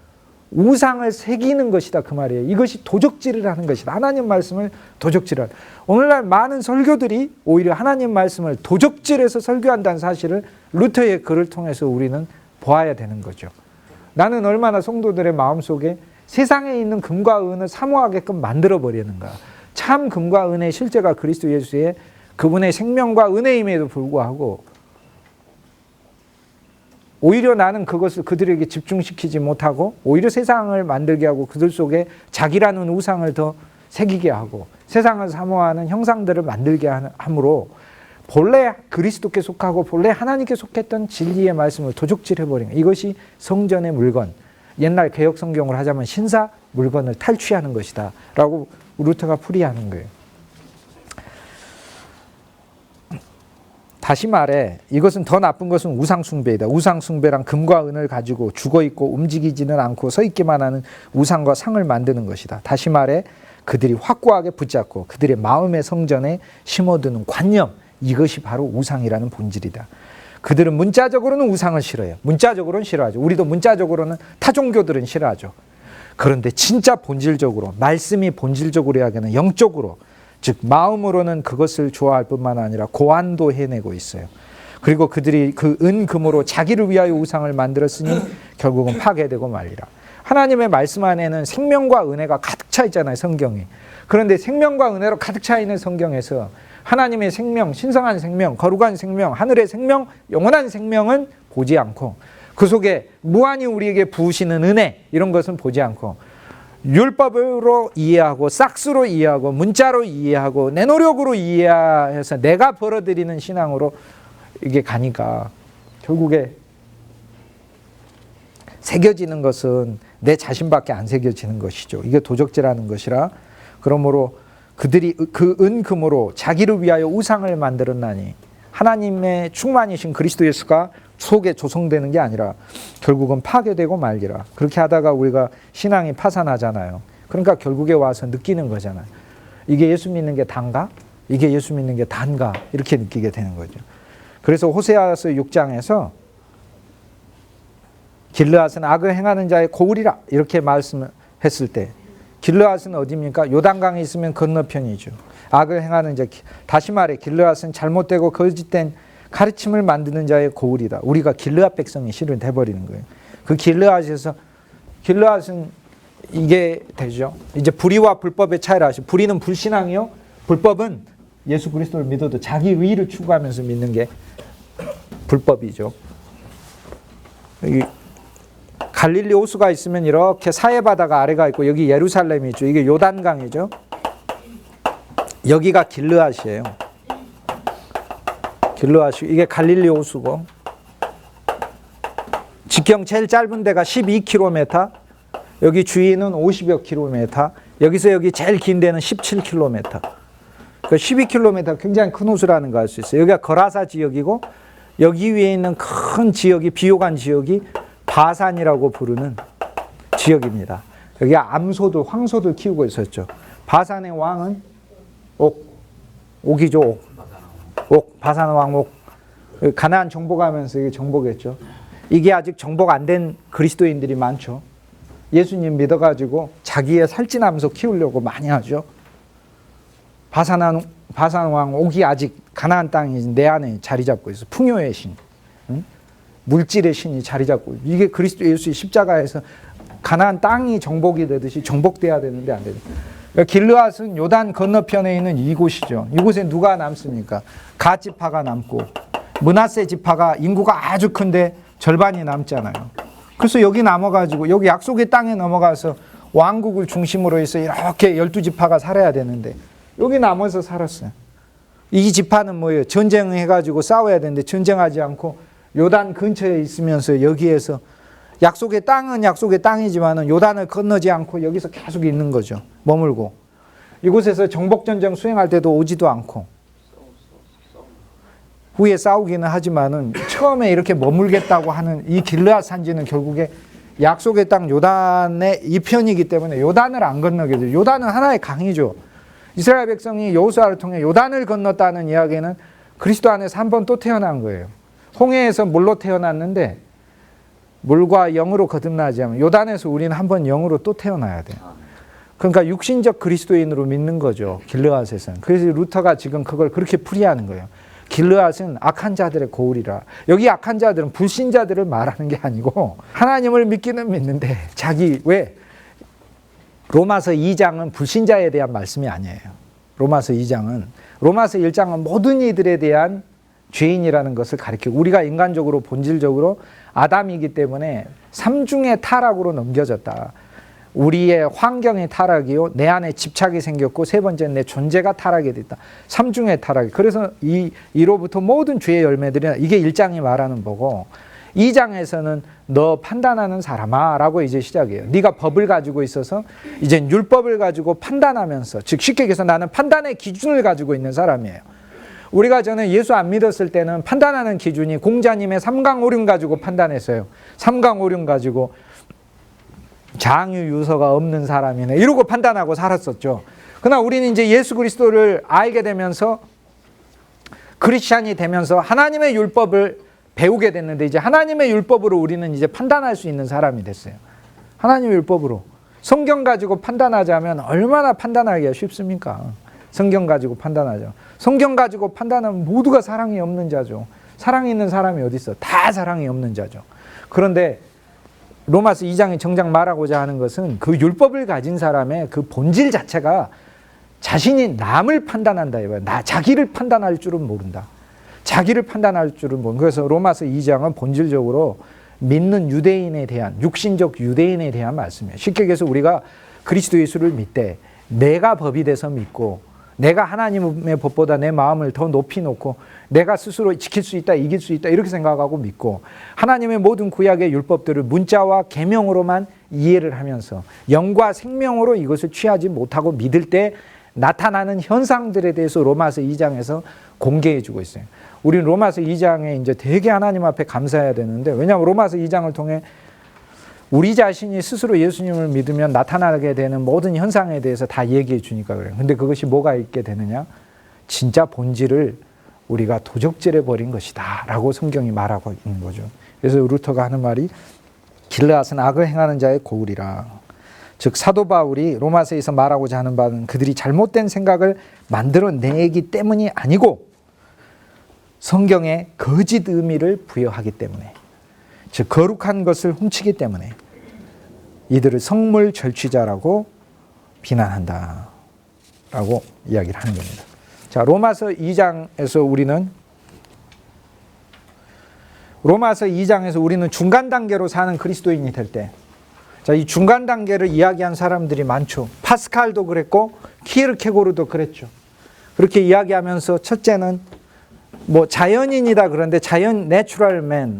Speaker 1: 우상을 새기는 것이다, 그 말이에요. 이것이 도적질을 하는 것이다. 하나님 말씀을 도적질하는. 오늘날 많은 설교들이 오히려 하나님 말씀을 도적질해서 설교한다는 사실을 루터의 글을 통해서 우리는 보아야 되는 거죠. 나는 얼마나 성도들의 마음속에 세상에 있는 금과 은을 사모하게끔 만들어버리는가. 참 금과 은의 실제가 그리스도 예수의 그분의 생명과 은혜임에도 불구하고 오히려 나는 그것을 그들에게 집중시키지 못하고 오히려 세상을 만들게 하고 그들 속에 자기라는 우상을 더 새기게 하고 세상을 사모하는 형상들을 만들게 함으로 본래 그리스도께 속하고 본래 하나님께 속했던 진리의 말씀을 도적질해버린 것. 이것이 성전의 물건, 옛날 개혁 성경을 하자면 신사 물건을 탈취하는 것이다 라고 루터가 풀이하는 거예요. 다시 말해 이것은 더 나쁜 것은 우상숭배이다. 우상숭배란 금과 은을 가지고 죽어있고 움직이지는 않고 서있기만 하는 우상과 상을 만드는 것이다. 다시 말해 그들이 확고하게 붙잡고 그들의 마음의 성전에 심어두는 관념, 이것이 바로 우상이라는 본질이다. 그들은 문자적으로는 우상을 싫어해요. 문자적으로는 싫어하죠. 우리도 문자적으로는 타종교들은 싫어하죠. 그런데 진짜 본질적으로, 말씀이 본질적으로 이야기하는 영적으로, 즉 마음으로는 그것을 좋아할 뿐만 아니라 고안도 해내고 있어요. 그리고 그들이 그 은금으로 자기를 위하여 우상을 만들었으니 결국은 파괴되고 말리라. 하나님의 말씀 안에는 생명과 은혜가 가득 차 있잖아요, 성경이. 그런데 생명과 은혜로 가득 차 있는 성경에서 하나님의 생명, 신성한 생명, 거룩한 생명, 하늘의 생명, 영원한 생명은 보지 않고 그 속에 무한히 우리에게 부으시는 은혜, 이런 것은 보지 않고 율법으로 이해하고 싹스로 이해하고 문자로 이해하고 내 노력으로 이해해서 내가 벌어들이는 신앙으로 이게 가니까 결국에 새겨지는 것은 내 자신밖에 안 새겨지는 것이죠. 이게 도적질하는 것이라. 그러므로 그들이 그 은금으로 자기를 위하여 우상을 만들었나니 하나님의 충만이신 그리스도 예수가 속에 조성되는 게 아니라 결국은 파괴되고 말리라. 그렇게 하다가 우리가 신앙이 파산하잖아요. 그러니까 결국에 와서 느끼는 거잖아요. 이게 예수 믿는 게 단가? 이게 예수 믿는 게 단가? 이렇게 느끼게 되는 거죠. 그래서 호세아서 6장에서 길르앗은 악을 행하는 자의 고울이라 이렇게 말씀했을 때 길르앗은 어디입니까? 요단강에 있으면 건너편이죠. 악을 행하는 자, 다시 말해 길르앗은 잘못되고 거짓된 가르침을 만드는 자의 고울이다. 우리가 길르앗 백성이 실은 돼버리는 거예요. 그 길르앗에서, 길르앗은 이게 되죠. 이제 불의와 불법의 차이를 아시죠. 불의는 불신앙이요, 불법은 예수 그리스도를 믿어도 자기 의의를 추구하면서 믿는 게 불법이죠. 여기 갈릴리 호수가 있으면 이렇게 사해바다가 아래가 있고 여기 예루살렘이 있죠. 이게 요단강이죠. 여기가 길르앗이에요. 길르앗이, 이게 갈릴리 호수고, 직경 제일 짧은 데가 12km, 여기 주위는 50여 킬로미터, 여기서 여기 제일 긴 데는 17km. 그 12km 굉장히 큰 호수라는 거 알 수 있어요. 여기가 거라사 지역이고, 여기 위에 있는 큰 지역이, 비옥한 지역이 바산이라고 부르는 지역입니다. 여기가 암소들, 황소들 키우고 있었죠. 바산의 왕은 옥이죠. 옥, 바산 왕 옥. 가나안 정복하면서 이게 정복했죠. 이게 아직 정복 안 된 그리스도인들이 많죠. 예수님 믿어가지고 자기의 살찐 암소 키우려고 많이 하죠. 바산 왕 옥이 아직 가나안 땅이 내 안에 자리 잡고 있어. 풍요의 신, 응? 물질의 신이 자리 잡고, 이게 그리스도 예수의 십자가에서 가나안 땅이 정복이 되듯이 정복돼야 되는데 안 되죠. 그러니까 길르앗은 요단 건너편에 있는 이곳이죠. 이곳에 누가 남습니까? 갓 지파가 남고, 므낫세 지파가 인구가 아주 큰데 절반이 남잖아요. 그래서 여기 남아가지고 여기 약속의 땅에 넘어가서 왕국을 중심으로 해서 이렇게 12지파가 살아야 되는데 여기 남아서 살았어요. 이 지파는 뭐예요? 전쟁해가지고 싸워야 되는데 전쟁하지 않고 요단 근처에 있으면서 여기에서 약속의 땅은 약속의 땅이지만은 요단을 건너지 않고 여기서 계속 있는 거죠. 머물고. 이곳에서 정복전쟁 수행할 때도 오지도 않고. 후에 싸우기는 하지만은 처음에 이렇게 머물겠다고 하는 이 길르앗 산지는 결국에 약속의 땅 요단의 이편이기 때문에 요단을 안 건너게 돼요. 요단은 하나의 강이죠. 이스라엘 백성이 여호수아를 통해 요단을 건넜다는 이야기는 그리스도 안에서 한 번 또 태어난 거예요. 홍해에서 물로 태어났는데 물과 영으로 거듭나지 않으면 요단에서 우리는 한 번 영으로 또 태어나야 돼요. 그러니까 육신적 그리스도인으로 믿는 거죠. 길르앗에서는. 그래서 루터가 지금 그걸 그렇게 풀이하는 거예요. 길르앗은 악한 자들의 고울이라. 여기 악한 자들은 불신자들을 말하는 게 아니고 하나님을 믿기는 믿는데 자기, 왜? 로마서 2장은 불신자에 대한 말씀이 아니에요. 로마서 2장은, 로마서 1장은 모든 이들에 대한 죄인이라는 것을 가리키고, 우리가 인간적으로 본질적으로 아담이기 때문에 삼중의 타락으로 넘겨졌다. 우리의 환경의 타락이요, 내 안에 집착이 생겼고, 세 번째는 내 존재가 타락이 됐다. 삼중의 타락. 그래서 이로부터 모든 죄의 열매들이, 이게 1장이 말하는 거고, 2장에서는 너 판단하는 사람아 라고 이제 시작해요. 네가 법을 가지고 있어서 이제 율법을 가지고 판단하면서, 즉 쉽게 얘기해서 나는 판단의 기준을 가지고 있는 사람이에요. 우리가 전에 예수 안 믿었을 때는 판단하는 기준이 공자님의 삼강오륜 가지고 판단했어요. 삼강오륜 가지고 장유유서가 없는 사람이네 이러고 판단하고 살았었죠. 그러나 우리는 이제 예수 그리스도를 알게 되면서, 크리스찬이 되면서 하나님의 율법을 배우게 됐는데, 이제 하나님의 율법으로 우리는 이제 판단할 수 있는 사람이 됐어요. 하나님의 율법으로. 성경 가지고 판단하자면 얼마나 판단하기가 쉽습니까? 성경 가지고 판단하죠. 성경 가지고 판단하면 모두가 사랑이 없는 자죠. 사랑이 있는 사람이 어디 있어? 다 사랑이 없는 자죠. 그런데 로마서 2장이 정작 말하고자 하는 것은 그 율법을 가진 사람의 그 본질 자체가 자신이 남을 판단한다. 자기를 판단할 줄은 모른다. 자기를 판단할 줄은 모른다. 그래서 로마서 2장은 본질적으로 믿는 유대인에 대한, 육신적 유대인에 대한 말씀이에요. 쉽게 얘기해서 우리가 그리스도 예수를 믿되 내가 법이 돼서 믿고, 내가 하나님의 법보다 내 마음을 더 높이 놓고 내가 스스로 지킬 수 있다, 이길 수 있다 이렇게 생각하고 믿고, 하나님의 모든 구약의 율법들을 문자와 계명으로만 이해를 하면서 영과 생명으로 이것을 취하지 못하고 믿을 때 나타나는 현상들에 대해서 로마서 2장에서 공개해 주고 있어요. 우리는 로마서 2장에 이제 되게 하나님 앞에 감사해야 되는데, 왜냐하면 로마서 2장을 통해 우리 자신이 스스로 예수님을 믿으면 나타나게 되는 모든 현상에 대해서 다 얘기해 주니까 그래요. 근데 그것이 뭐가 있게 되느냐? 진짜 본질을 우리가 도적질해 버린 것이다 라고 성경이 말하고 있는 거죠. 그래서 루터가 하는 말이 길르앗은 악을 행하는 자의 고울이라. 즉 사도 바울이 로마서에서 말하고자 하는 바는 그들이 잘못된 생각을 만들어내기 때문이 아니고 성경에 거짓 의미를 부여하기 때문에, 즉 거룩한 것을 훔치기 때문에 이들을 성물 절취자라고 비난한다 라고 이야기를 하는 겁니다. 자, 로마서 2장에서 우리는 중간 단계로 사는 그리스도인이 될 때, 자, 이 중간 단계를 이야기한 사람들이 많죠. 파스칼도 그랬고 키르케고르도 그랬죠. 그렇게 이야기하면서 첫째는 뭐 자연인이다 그런데 내추럴 맨,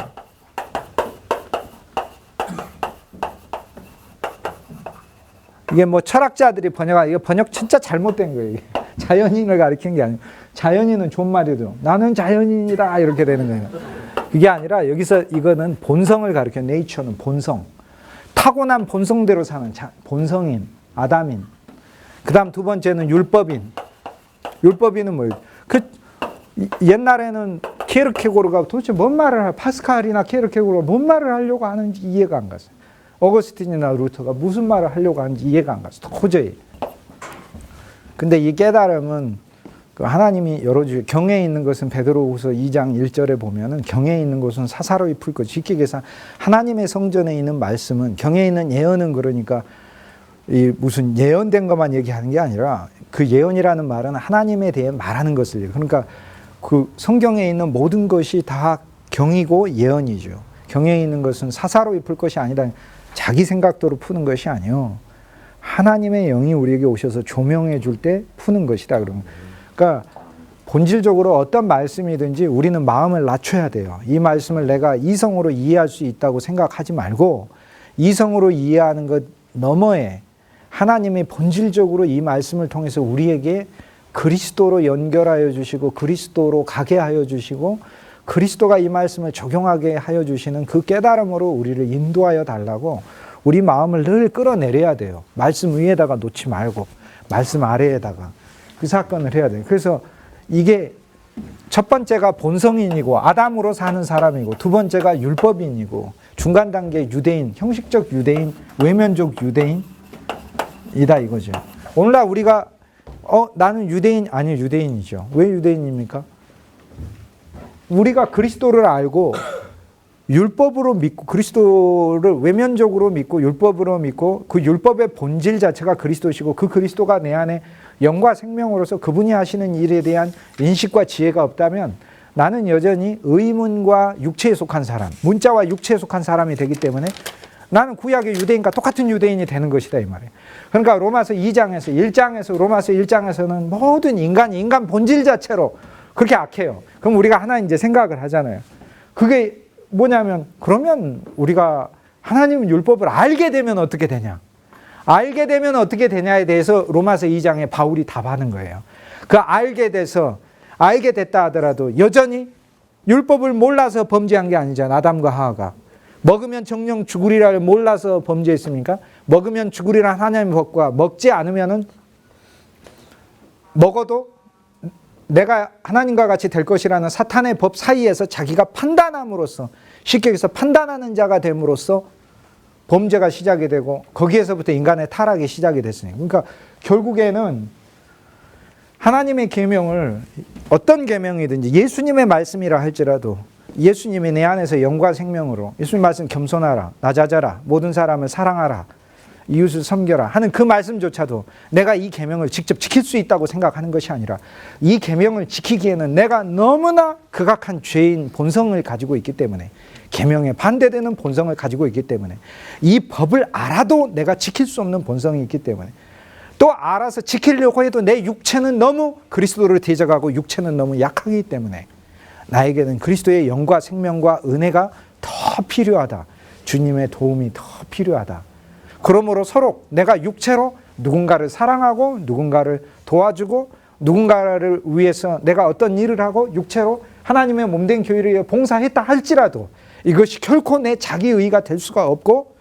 Speaker 1: 이게 뭐 철학자들이 이거 번역 진짜 잘못된 거예요. 이게. 자연인을 가리킨 게 아니에요. 자연인은 존말이죠. 나는 자연인이다 이렇게 되는 거예요. 그게 아니라 여기서 이거는 본성을 가리켜. 네이처는 본성. 타고난 본성대로 사는 본성인, 아담인. 그 다음 두 번째는 율법인. 율법인은 뭐예요? 옛날에는 키르케고르가 도대체 뭔 말을 파스칼이나 키르케고르가 뭔 말을 하려고 하는지 이해가 안 갔어요. 어거스틴이나 루터가 무슨 말을 하려고 하는지 이해가 안 갔어요. 도저히. 근데 이 깨달음은 하나님이 열어주신, 경에 있는 것은 베드로후서 2장 1절에 보면은 경에 있는 것은 사사로이 풀 것, 쉽게 계산, 하나님의 성전에 있는 말씀은, 경에 있는 예언은 그러니까 이 무슨 예언된 것만 얘기하는 게 아니라 그 예언이라는 말은 하나님에 대해 말하는 것을, 그러니까 그 성경에 있는 모든 것이 다 경이고 예언이죠. 경에 있는 것은 사사로이 풀 것이 아니다. 자기 생각대로 푸는 것이 아니요. 하나님의 영이 우리에게 오셔서 조명해 줄 때 푸는 것이다. 그러니까 본질적으로 어떤 말씀이든지 우리는 마음을 낮춰야 돼요. 이 말씀을 내가 이성으로 이해할 수 있다고 생각하지 말고 이성으로 이해하는 것 너머에 하나님이 본질적으로 이 말씀을 통해서 우리에게 그리스도로 연결하여 주시고 그리스도로 가게 하여 주시고 그리스도가 이 말씀을 적용하게 하여 주시는 그 깨달음으로 우리를 인도하여 달라고 우리 마음을 늘 끌어내려야 돼요. 말씀 위에다가 놓지 말고 말씀 아래에다가 그 사건을 해야 돼요. 그래서 이게 첫 번째가 본성인이고 아담으로 사는 사람이고 두 번째가 율법인이고 중간 단계 유대인, 형식적 유대인, 외면적 유대인이다 이거죠. 오늘날 우리가 나는 유대인, 아니 유대인이죠. 왜 유대인입니까? 우리가 그리스도를 알고 율법으로 믿고 그리스도를 외면적으로 믿고 율법으로 믿고 그 율법의 본질 자체가 그리스도시고 그 그리스도가 내 안에 영과 생명으로서 그분이 하시는 일에 대한 인식과 지혜가 없다면 나는 여전히 의문과 육체에 속한 사람, 문자와 육체에 속한 사람이 되기 때문에 나는 구약의 유대인과 똑같은 유대인이 되는 것이다 이 말이에요. 그러니까 로마서 1장에서 로마서 1장에서는 모든 인간 본질 자체로 그렇게 악해요. 그럼 우리가 하나 이제 생각을 하잖아요. 그게 뭐냐면 그러면 우리가 하나님 율법을 알게 되면 어떻게 되냐? 알게 되면 어떻게 되냐에 대해서 로마서 2장에 바울이 답하는 거예요. 그 알게 됐다 하더라도 여전히 율법을 몰라서 범죄한 게 아니잖아. 아담과 하와가. 먹으면 정령 죽으리라를 몰라서 범죄했습니까? 먹으면 죽으리라는 하나님의 법과 먹지 않으면은 먹어도 내가 하나님과 같이 될 것이라는 사탄의 법 사이에서 자기가 판단함으로써 쉽게 얘기해서 판단하는 자가 됨으로써 범죄가 시작이 되고 거기에서부터 인간의 타락이 시작이 됐으니까. 그러니까 결국에는 하나님의 계명을 어떤 계명이든지 예수님의 말씀이라 할지라도 예수님이 내 안에서 영과 생명으로 예수님 말씀 겸손하라, 낮아져라, 모든 사람을 사랑하라, 이웃을 섬겨라 하는 그 말씀조차도 내가 이 계명을 직접 지킬 수 있다고 생각하는 것이 아니라 이 계명을 지키기에는 내가 너무나 극악한 죄인 본성을 가지고 있기 때문에 계명에 반대되는 본성을 가지고 있기 때문에 이 법을 알아도 내가 지킬 수 없는 본성이 있기 때문에 또 알아서 지키려고 해도 내 육체는 너무 그리스도를 대적하고 육체는 너무 약하기 때문에 나에게는 그리스도의 영과 생명과 은혜가 더 필요하다. 주님의 도움이 더 필요하다. 그러므로 서로 내가 육체로 누군가를 사랑하고 누군가를 도와주고 누군가를 위해서 내가 어떤 일을 하고 육체로 하나님의 몸된 교회를 위해 봉사했다 할지라도 이것이 결코 내 자기의가 될 수가 없고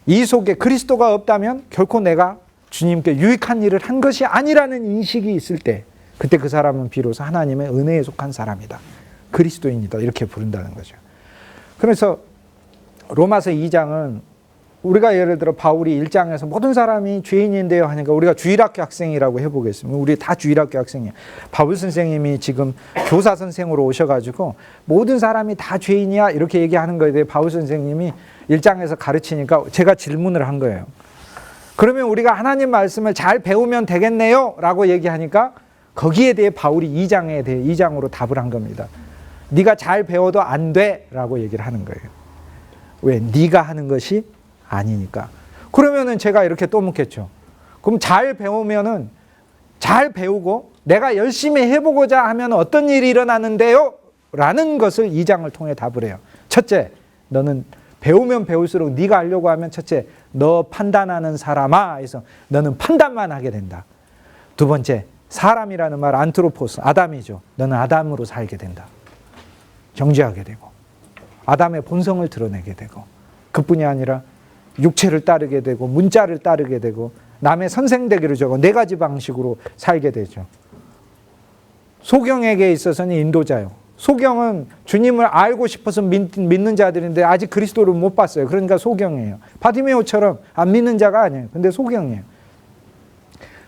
Speaker 1: 이 속에 그리스도가 없다면 결코 내가 주님께 유익한 일을 한 것이 아니라는 인식이 있을 때 그때 그 사람은 비로소 하나님의 은혜에 속한 사람이다. 그리스도인이다. 이렇게 부른다는 거죠. 그래서 로마서 2장은 우리가 예를 들어 바울이 1장에서 모든 사람이 죄인인데요 하니까 우리가 주일학교 학생이라고 해보겠습니다. 우리 다 주일학교 학생이에요. 바울 선생님이 지금 교사 선생으로 오셔가지고 모든 사람이 다 죄인이야 이렇게 얘기하는 거에 대해 바울 선생님이 1장에서 가르치니까 제가 질문을 한 거예요. 그러면 우리가 하나님 말씀을 잘 배우면 되겠네요 라고 얘기하니까 거기에 대해 바울이 2장으로 답을 한 겁니다. 네가 잘 배워도 안 돼 라고 얘기를 하는 거예요. 왜? 네가 하는 것이 아니니까. 그러면은 제가 이렇게 또 묻겠죠. 그럼 잘 배우면은 잘 배우고 내가 열심히 해보고자 하면 어떤 일이 일어나는데요? 라는 것을 2장을 통해 답을 해요. 첫째, 너는 배우면 배울수록 네가 알려고 하면 첫째, 너 판단하는 사람아 해서 너는 판단만 하게 된다. 두 번째, 사람이라는 말 안트로포스, 아담이죠. 너는 아담으로 살게 된다. 정죄하게 되고 아담의 본성을 드러내게 되고 그뿐이 아니라 육체를 따르게 되고 문자를 따르게 되고 남의 선생되기를 적어 4가지 방식으로 살게 되죠. 소경에게 있어서는 인도자요. 소경은 주님을 알고 싶어서 믿는 자들인데 아직 그리스도를 못 봤어요. 그러니까 소경이에요. 바디메오처럼 안 믿는 자가 아니에요. 근데 소경이에요.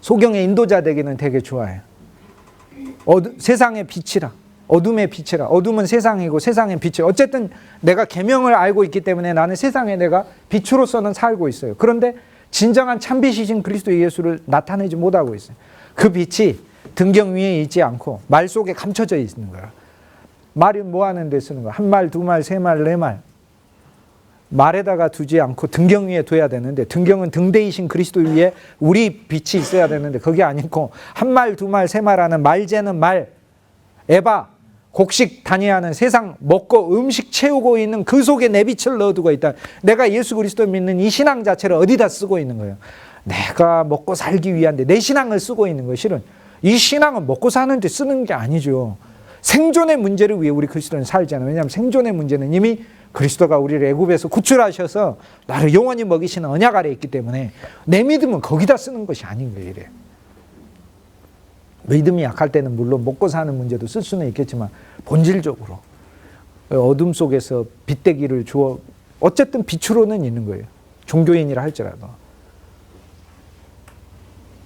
Speaker 1: 소경의 인도자 되기는 되게 좋아해요. 세상의 빛이라. 어둠의 빛이라. 어둠은 세상이고 세상의 빛이. 어쨌든 내가 계명을 알고 있기 때문에 나는 세상에 내가 빛으로서는 살고 있어요. 그런데 진정한 참빛이신 그리스도 예수를 나타내지 못하고 있어요. 그 빛이 등경 위에 있지 않고 말 속에 감춰져 있는 거야. 말이 뭐 하는 데 쓰는 거야? 1말, 2말, 3말, 4말. 말에다가 두지 않고 등경 위에 둬야 되는데 등경은 등대이신 그리스도 위에 우리 빛이 있어야 되는데 그게 아니고 1말, 2말, 3말 하는 말재는 말, 에바, 곡식 다니하는 세상 먹고 음식 채우고 있는 그 속에 내 빛을 넣어두고 있다. 내가 예수 그리스도 믿는 이 신앙 자체를 어디다 쓰고 있는 거예요? 내가 먹고 살기 위한데 내 신앙을 쓰고 있는 거예요. 실은 이 신앙은 먹고 사는데 쓰는 게 아니죠. 생존의 문제를 위해 우리 그리스도는 살잖아요. 왜냐하면 생존의 문제는 이미 그리스도가 우리를 애굽에서 구출하셔서 나를 영원히 먹이시는 언약 아래에 있기 때문에 내 믿음은 거기다 쓰는 것이 아닌 거예요. 이래요. 믿음이 약할 때는 물론 먹고 사는 문제도 쓸 수는 있겠지만 본질적으로 어둠 속에서 빛대기를 주어 어쨌든 빛으로는 있는 거예요. 종교인이라 할지라도.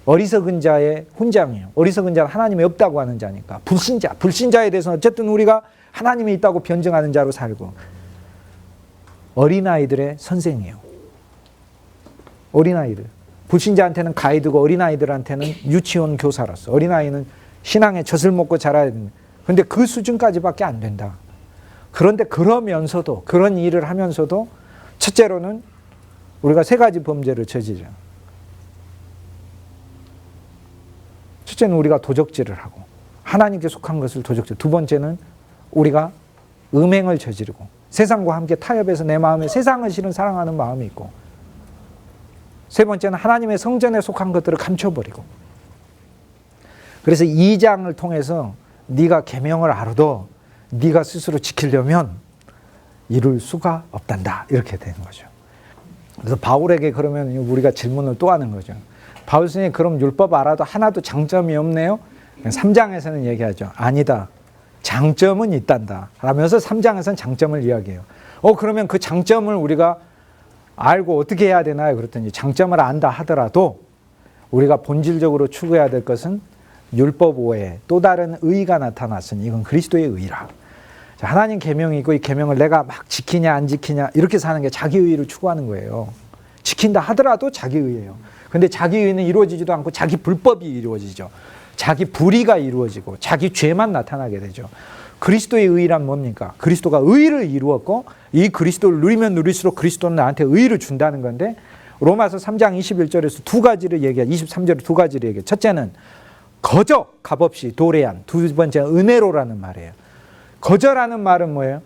Speaker 1: 어리석은 자의 훈장이에요. 어리석은 자는 하나님이 없다고 하는 자니까. 불신자에 대해서는 어쨌든 우리가 하나님이 있다고 변증하는 자로 살고 어린아이들의 선생이에요. 어린아이들. 불신자한테는 가이드고 어린아이들한테는 유치원 교사로서. 어린아이는 신앙의 젖을 먹고 자라야 됩니다. 그런데 그 수준까지밖에 안 된다. 그런데 그러면서도 그런 일을 하면서도 첫째로는 우리가 3가지 범죄를 저지르죠. 첫째는 우리가 도적질을 하고 하나님께 속한 것을 도적질. 두 번째는 우리가 음행을 저지르고 세상과 함께 타협해서 내 마음에 세상을 실은 사랑하는 마음이 있고 세 번째는 하나님의 성전에 속한 것들을 감춰버리고. 그래서 2장을 통해서 네가 계명을 알아도 네가 스스로 지키려면 이룰 수가 없단다. 이렇게 되는 거죠. 그래서 바울에게 그러면 우리가 질문을 또 하는 거죠. 바울 선생님 그럼 율법 알아도 하나도 장점이 없네요? 3장에서는 얘기하죠. 아니다. 장점은 있단다. 라면서 3장에서는 장점을 이야기해요. 그러면 그 장점을 우리가 알고 어떻게 해야 되나요? 그랬더니 장점을 안다 하더라도 우리가 본질적으로 추구해야 될 것은 율법 외에 또 다른 의가 나타났으니 이건 그리스도의 의라. 하나님 계명이 있고 이 계명을 내가 막 지키냐 안 지키냐 이렇게 사는 게 자기 의를 추구하는 거예요. 지킨다 하더라도 자기 의예요. 근데 자기 의는 이루어지지도 않고 자기 불법이 이루어지죠. 자기 불의가 이루어지고 자기 죄만 나타나게 되죠. 그리스도의 의란 뭡니까? 그리스도가 의를 이루었고 이 그리스도를 누리면 누릴수록 그리스도는 나한테 의를 준다는 건데 로마서 3장 21절에서 2가지를 얘기해요. 23절에 2가지를 얘기해요. 첫째는 거저 값없이 도래한. 두 번째는 은혜로라는 말이에요. 거저라는 말은 뭐예요?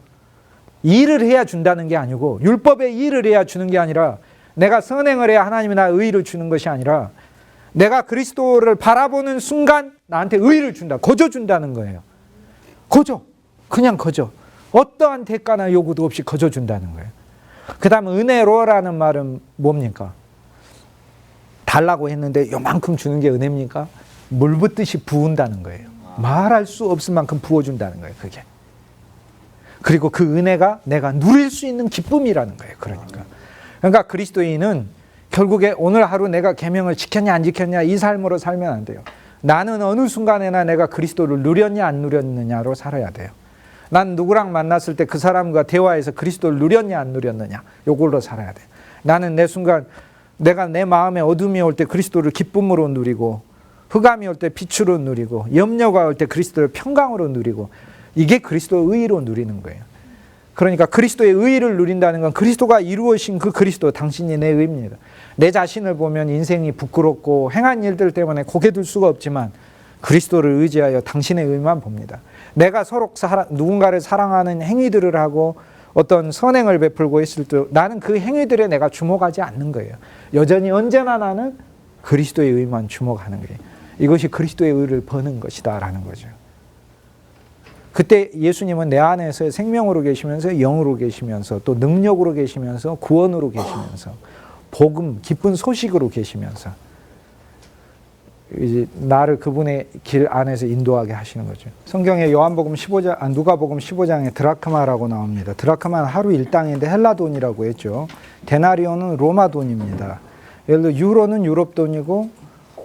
Speaker 1: 일을 해야 준다는 게 아니고 율법의 일을 해야 주는 게 아니라 내가 선행을 해야 하나님이 나 의를 주는 것이 아니라 내가 그리스도를 바라보는 순간 나한테 의를 준다. 거저 준다는 거예요. 거저. 그냥 거저. 어떠한 대가나 요구도 없이 거저 준다는 거예요. 그 다음 은혜로라는 말은 뭡니까? 달라고 했는데 요만큼 주는 게 은혜입니까? 물 붓듯이 부은다는 거예요. 말할 수 없을 만큼 부어준다는 거예요. 그게. 그리고 그 은혜가 내가 누릴 수 있는 기쁨이라는 거예요. 그러니까. 그러니까 그리스도인은 결국에 오늘 하루 내가 계명을 지켰냐 안 지켰냐 이 삶으로 살면 안 돼요. 나는 어느 순간에나 내가 그리스도를 누렸냐 안 누렸느냐로 살아야 돼요. 난 누구랑 만났을 때 그 사람과 대화해서 그리스도를 누렸냐 안 누렸느냐 요걸로 살아야 돼요. 나는 내 순간 내가 내 마음에 어둠이 올 때 그리스도를 기쁨으로 누리고, 흑암이 올 때 빛으로 누리고, 염려가 올 때 그리스도를 평강으로 누리고, 이게 그리스도의 의로 누리는 거예요. 그러니까 그리스도의 의를 누린다는 건 그리스도가 이루어신 그 그리스도, 당신이 내 의입니다. 내 자신을 보면 인생이 부끄럽고 행한 일들 때문에 고개 들 수가 없지만 그리스도를 의지하여 당신의 의만 봅니다. 내가 서로 누군가를 사랑하는 행위들을 하고 어떤 선행을 베풀고 있을 때 나는 그 행위들에 내가 주목하지 않는 거예요. 여전히 언제나 나는 그리스도의 의만 주목하는 거예요. 이것이 그리스도의 의를 버는 것이다 라는 거죠. 그때 예수님은 내 안에서 생명으로 계시면서 영으로 계시면서 또 능력으로 계시면서 구원으로 계시면서 복음, 기쁜 소식으로 계시면서 이제 나를 그분의 길 안에서 인도하게 하시는 거죠. 성경에 누가복음 15장에 드라크마라고 나옵니다. 드라크마는 하루 일당인데 헬라 돈이라고 했죠. 데나리온은 로마 돈입니다. 예를 들어 유로는 유럽 돈이고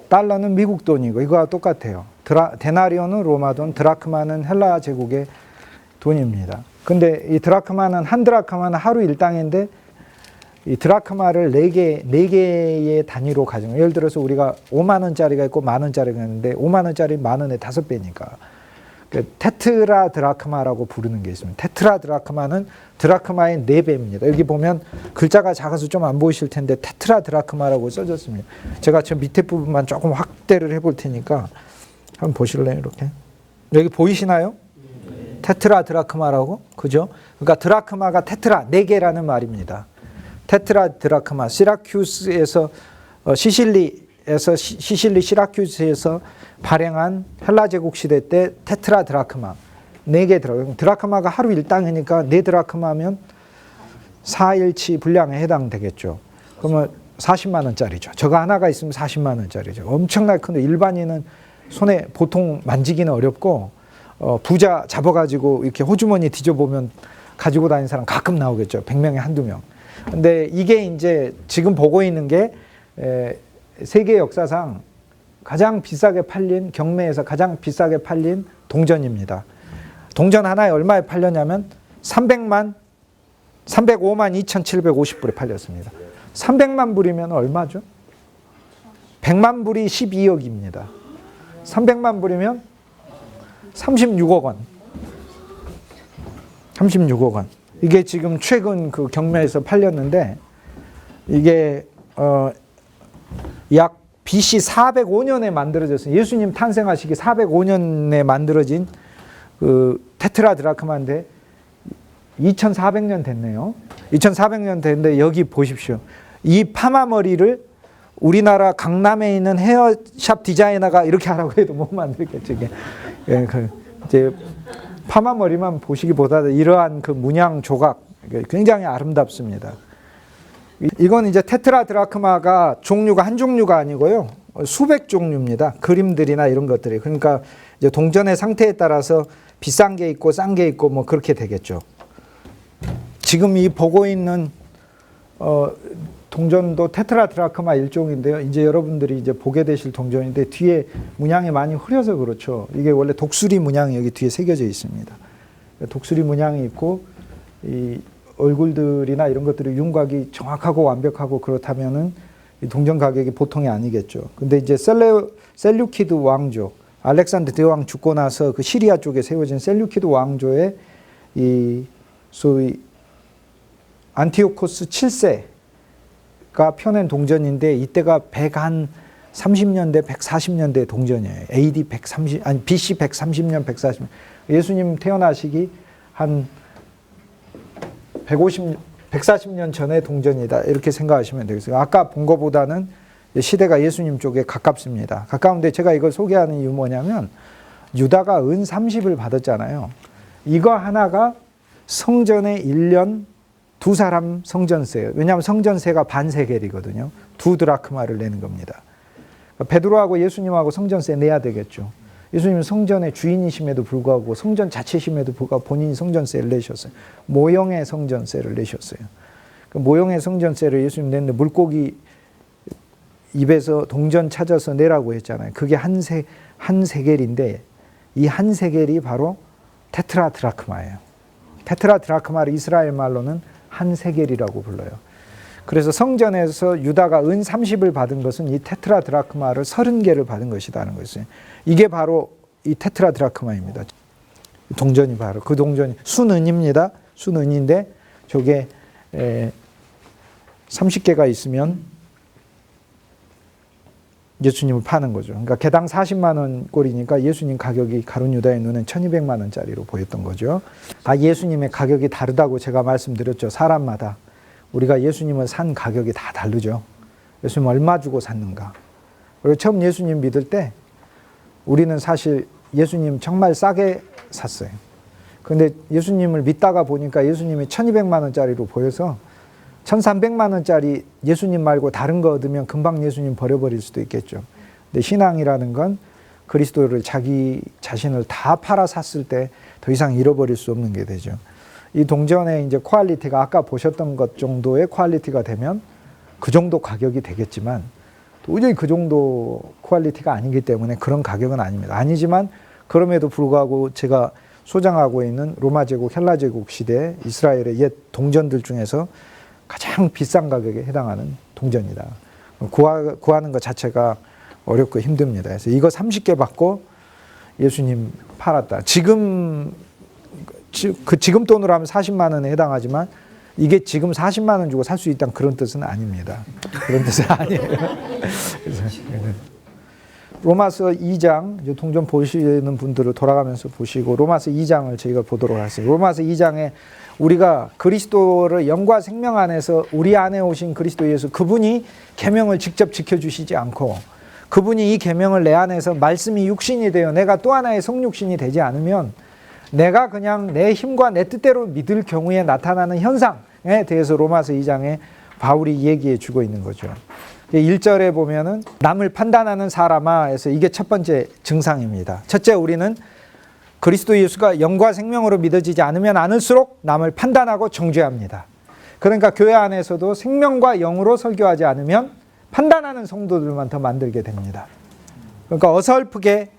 Speaker 1: 달러는 미국 돈이고 이거와 똑같아요. 데나리온은 로마 돈, 드라크마는 헬라 제국의 돈입니다. 근데 이 드라크마는 한 드라크마는 하루 일당인데 이 드라크마를 4개의 단위로 가진 거예요. 예를 들어서 우리가 5만 원짜리가 있고 만 원짜리가 있는데 5만 원짜리 만 원의 5배니까 테트라 드라크마라고 부르는 게 있습니다. 테트라 드라크마는 드라크마의 4배입니다. 여기 보면 글자가 작아서 좀 안 보이실 텐데 테트라 드라크마라고 써졌습니다. 제가 저 밑에 부분만 조금 확대를 해볼 테니까 한번 보실래요? 이렇게 여기 보이시나요? 테트라 드라크마라고, 그죠? 그러니까 드라크마가 테트라 4개라는 말입니다. 테트라 드라크마, 시라큐스에서 시실리 시라큐스에서 발행한 헬라 제국 시대 때 테트라 드라크마 4개 들어가요. 드라크마가 하루 일당이니까 4드라크마면 4일치 분량에 해당되겠죠. 그러면 40만 원짜리죠. 저거 하나가 있으면 40만 원짜리죠. 엄청나게 큰데 일반인은 손에 보통 만지기는 어렵고 부자 잡아가지고 이렇게 호주머니 뒤져보면 가지고 다니는 사람 가끔 나오겠죠. 100명에 한두 명. 근데 이게 이제 지금 보고 있는 게 세계 역사상 가장 비싸게 팔린, 경매에서 가장 비싸게 팔린 동전입니다. 동전 하나에 얼마에 팔렸냐면 305만 2,750불에 팔렸습니다. 300만 불이면 얼마죠? 100만 불이 12억입니다. 300만 불이면 36억 원. 36억 원. 이게 지금 최근 그 경매에서 팔렸는데 이게 약 BC 405년에 만들어졌어요. 예수님 탄생하시기 405년에 만들어진 그 테트라 드라크마인데 2400년 됐네요. 2400년 됐는데 여기 보십시오. 이 파마 머리를 우리나라 강남에 있는 헤어샵 디자이너가 이렇게 하라고 해도 못 만들겠죠. 이게 이제 파마 머리만 보시기보다도 이러한 그 문양 조각 굉장히 아름답습니다. 이건 이제 테트라 드라크마가 종류가 한 종류가 아니고요. 수백 종류입니다. 그림들이나 이런 것들이. 그러니까 이제 동전의 상태에 따라서 비싼 게 있고 싼 게 있고 뭐 그렇게 되겠죠. 지금 이 보고 있는 동전도 테트라 드라크마 일종인데요. 이제 여러분들이 이제 보게 되실 동전인데 뒤에 문양이 많이 흐려서 그렇죠. 이게 원래 독수리 문양이 여기 뒤에 새겨져 있습니다. 독수리 문양이 있고 이 얼굴들이나 이런 것들이 윤곽이 정확하고 완벽하고 그렇다면은 이 동전 가격이 보통이 아니겠죠. 근데 이제 셀류키드 왕조, 알렉산더 대왕 죽고 나서 그 시리아 쪽에 세워진 셀류키드 왕조의 이 소위 안티오코스 7세가 펴낸 동전인데 이때가 130년대, 140년대 동전이에요. AD 130, 아니 BC 130년, 140년. 예수님 태어나시기 한 140년 전의 동전이다. 이렇게 생각하시면 되겠어요. 아까 본 것보다는 시대가 예수님 쪽에 가깝습니다. 가까운데 제가 이걸 소개하는 이유 뭐냐면 유다가 은 30을 받았잖아요. 이거 하나가 성전에 1년 2사람 성전세예요. 왜냐하면 성전세가 반세겔이거든요. 2드라크마를 내는 겁니다. 베드로하고 예수님하고 성전세 내야 되겠죠. 예수님은 성전의 주인이심에도 불구하고 성전 자체심에도 불구하고 본인이 성전세를 내셨어요. 모형의 성전세를 내셨어요. 그 모형의 성전세를 예수님 냈는데 물고기 입에서 동전 찾아서 내라고 했잖아요. 그게 한 세겔인데 이 한 세겔이 바로 테트라 드라크마예요. 테트라 드라크마를 이스라엘 말로는 한 세겔이라고 불러요. 그래서 성전에서 유다가 은 30을 받은 것은 이 테트라 드라크마를 30개를 받은 것이라는 것이에요. 이게 바로 이 테트라 드라크마입니다. 동전이 바로 그 동전이 순은입니다. 순은인데 저게 30개가 있으면 예수님을 파는 거죠. 그러니까 개당 40만 원 꼴이니까 예수님 가격이 가룟 유다의 눈엔 1200만 원짜리로 보였던 거죠. 예수님의 가격이 다르다고 제가 말씀드렸죠. 사람마다. 우리가 예수님을 산 가격이 다 다르죠. 예수님 얼마 주고 샀는가. 그리고 처음 예수님 믿을 때 우리는 사실 예수님 정말 싸게 샀어요. 그런데 예수님을 믿다가 보니까 예수님이 1200만 원짜리로 보여서 1300만 원짜리 예수님 말고 다른 거 얻으면 금방 예수님 버려버릴 수도 있겠죠. 근데 신앙이라는 건 그리스도를 자기 자신을 다 팔아 샀을 때 더 이상 잃어버릴 수 없는 게 되죠. 이 동전의 이제 퀄리티가 아까 보셨던 것 정도의 퀄리티가 되면 그 정도 가격이 되겠지만 도저히 그 정도 퀄리티가 아니기 때문에 그런 가격은 아닙니다. 아니지만 그럼에도 불구하고 제가 소장하고 있는 로마 제국, 헬라 제국 시대 이스라엘의 옛 동전들 중에서 가장 비싼 가격에 해당하는 동전이다. 구하는 것 자체가 어렵고 힘듭니다. 그래서 이거 30개 받고 예수님 팔았다. 지금 돈으로 하면 40만 원에 해당하지만 이게 지금 40만 원 주고 살 수 있다는 그런 뜻은 아닙니다. 그런 뜻은 아니에요. 로마서 2장, 동전 보시는 분들을 돌아가면서 보시고 로마서 2장을 저희가 보도록 하겠습니다. 로마서 2장에 우리가 그리스도를 영과 생명 안에서 우리 안에 오신 그리스도 예수, 그분이 계명을 직접 지켜주시지 않고 그분이 이 계명을 내 안에서 말씀이 육신이 되어 내가 또 하나의 성육신이 되지 않으면 내가 그냥 내 힘과 내 뜻대로 믿을 경우에 나타나는 현상에 대해서 로마서 2장에 바울이 얘기해 주고 있는 거죠. 1절에 보면은 남을 판단하는 사람아 해서 이게 첫 번째 증상입니다. 첫째, 우리는 그리스도 예수가 영과 생명으로 믿어지지 않으면 않을수록 남을 판단하고 정죄합니다. 그러니까 교회 안에서도 생명과 영으로 설교하지 않으면 판단하는 성도들만 더 만들게 됩니다. 그러니까 어설프게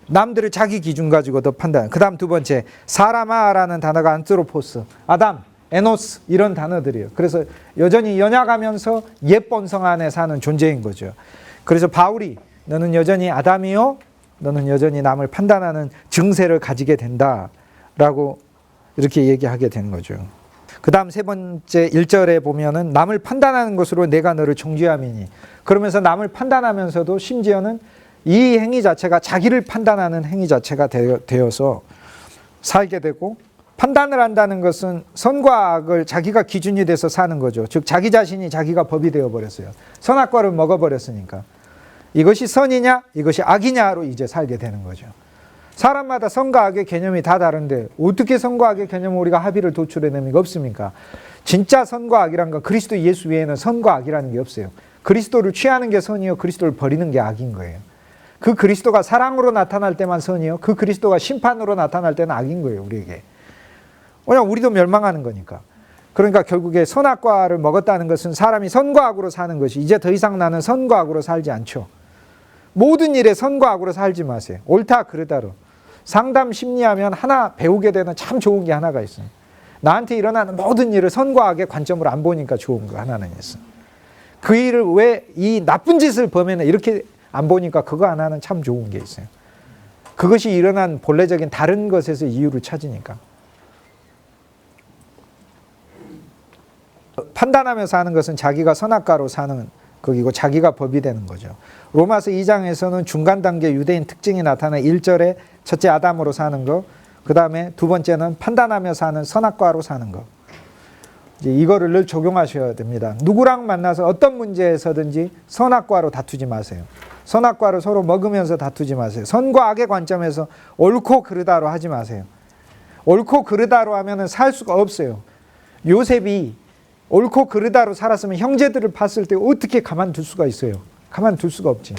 Speaker 1: 남들을 자기 기준 가지고 더 판단. 그 다음 두 번째, 사람아라는 단어가 안트로포스, 아담, 에노스 이런 단어들이에요. 그래서 여전히 연약하면서 옛 본성 안에 사는 존재인 거죠. 그래서 바울이 너는 여전히 아담이요, 너는 여전히 남을 판단하는 증세를 가지게 된다라고 이렇게 얘기하게 되는 거죠. 그 다음 세 번째 1절에 보면은 남을 판단하는 것으로 내가 너를 정죄함이니, 그러면서 남을 판단하면서도 심지어는 이 행위 자체가 자기를 판단하는 행위 자체가 되어서 살게 되고, 판단을 한다는 것은 선과 악을 자기가 기준이 돼서 사는 거죠. 즉 자기 자신이 자기가 법이 되어버렸어요. 선악과를 먹어버렸으니까. 이것이 선이냐 이것이 악이냐로 이제 살게 되는 거죠. 사람마다 선과 악의 개념이 다 다른데 어떻게 선과 악의 개념을 우리가 합의를 도출해내는 게 없습니까? 진짜 선과 악이란 건 그리스도 예수 외에는 선과 악이라는 게 없어요. 그리스도를 취하는 게 선이요, 그리스도를 버리는 게 악인 거예요. 그 그리스도가 사랑으로 나타날 때만 선이요, 그 그리스도가 심판으로 나타날 때는 악인 거예요, 우리에게. 왜냐하면 우리도 멸망하는 거니까. 그러니까 결국에 선악과를 먹었다는 것은 사람이 선과 악으로 사는 것이, 이제 더 이상 나는 선과 악으로 살지 않죠. 모든 일에 선과 악으로 살지 마세요. 옳다 그르다로. 상담 심리하면 하나 배우게 되는 참 좋은 게 하나가 있어요. 나한테 일어나는 모든 일을 선과 악의 관점으로 안 보니까 좋은 거 하나는 있어. 그 일을 왜 이 나쁜 짓을 범해는 이렇게 안 보니까 그거 하나는 참 좋은 게 있어요. 그것이 일어난 본래적인 다른 것에서 이유를 찾으니까. 판단하면서 하는 것은 자기가 선악과로 사는 거기고 자기가 법이 되는 거죠. 로마서 2장에서는 중간 단계 유대인 특징이 나타나 1절에 첫째 아담으로 사는 거, 그 다음에 두 번째는 판단하며 사는 선악과로 사는 거. 이제 이거를 늘 적용하셔야 됩니다. 누구랑 만나서 어떤 문제에서든지 선악과로 다투지 마세요. 선악과를 서로 먹으면서 다투지 마세요. 선과 악의 관점에서 옳고 그르다로 하지 마세요. 옳고 그르다로 하면은 살 수가 없어요. 요셉이 옳고 그르다로 살았으면 형제들을 봤을 때 어떻게 가만둘 수가 있어요? 가만둘 수가 없지.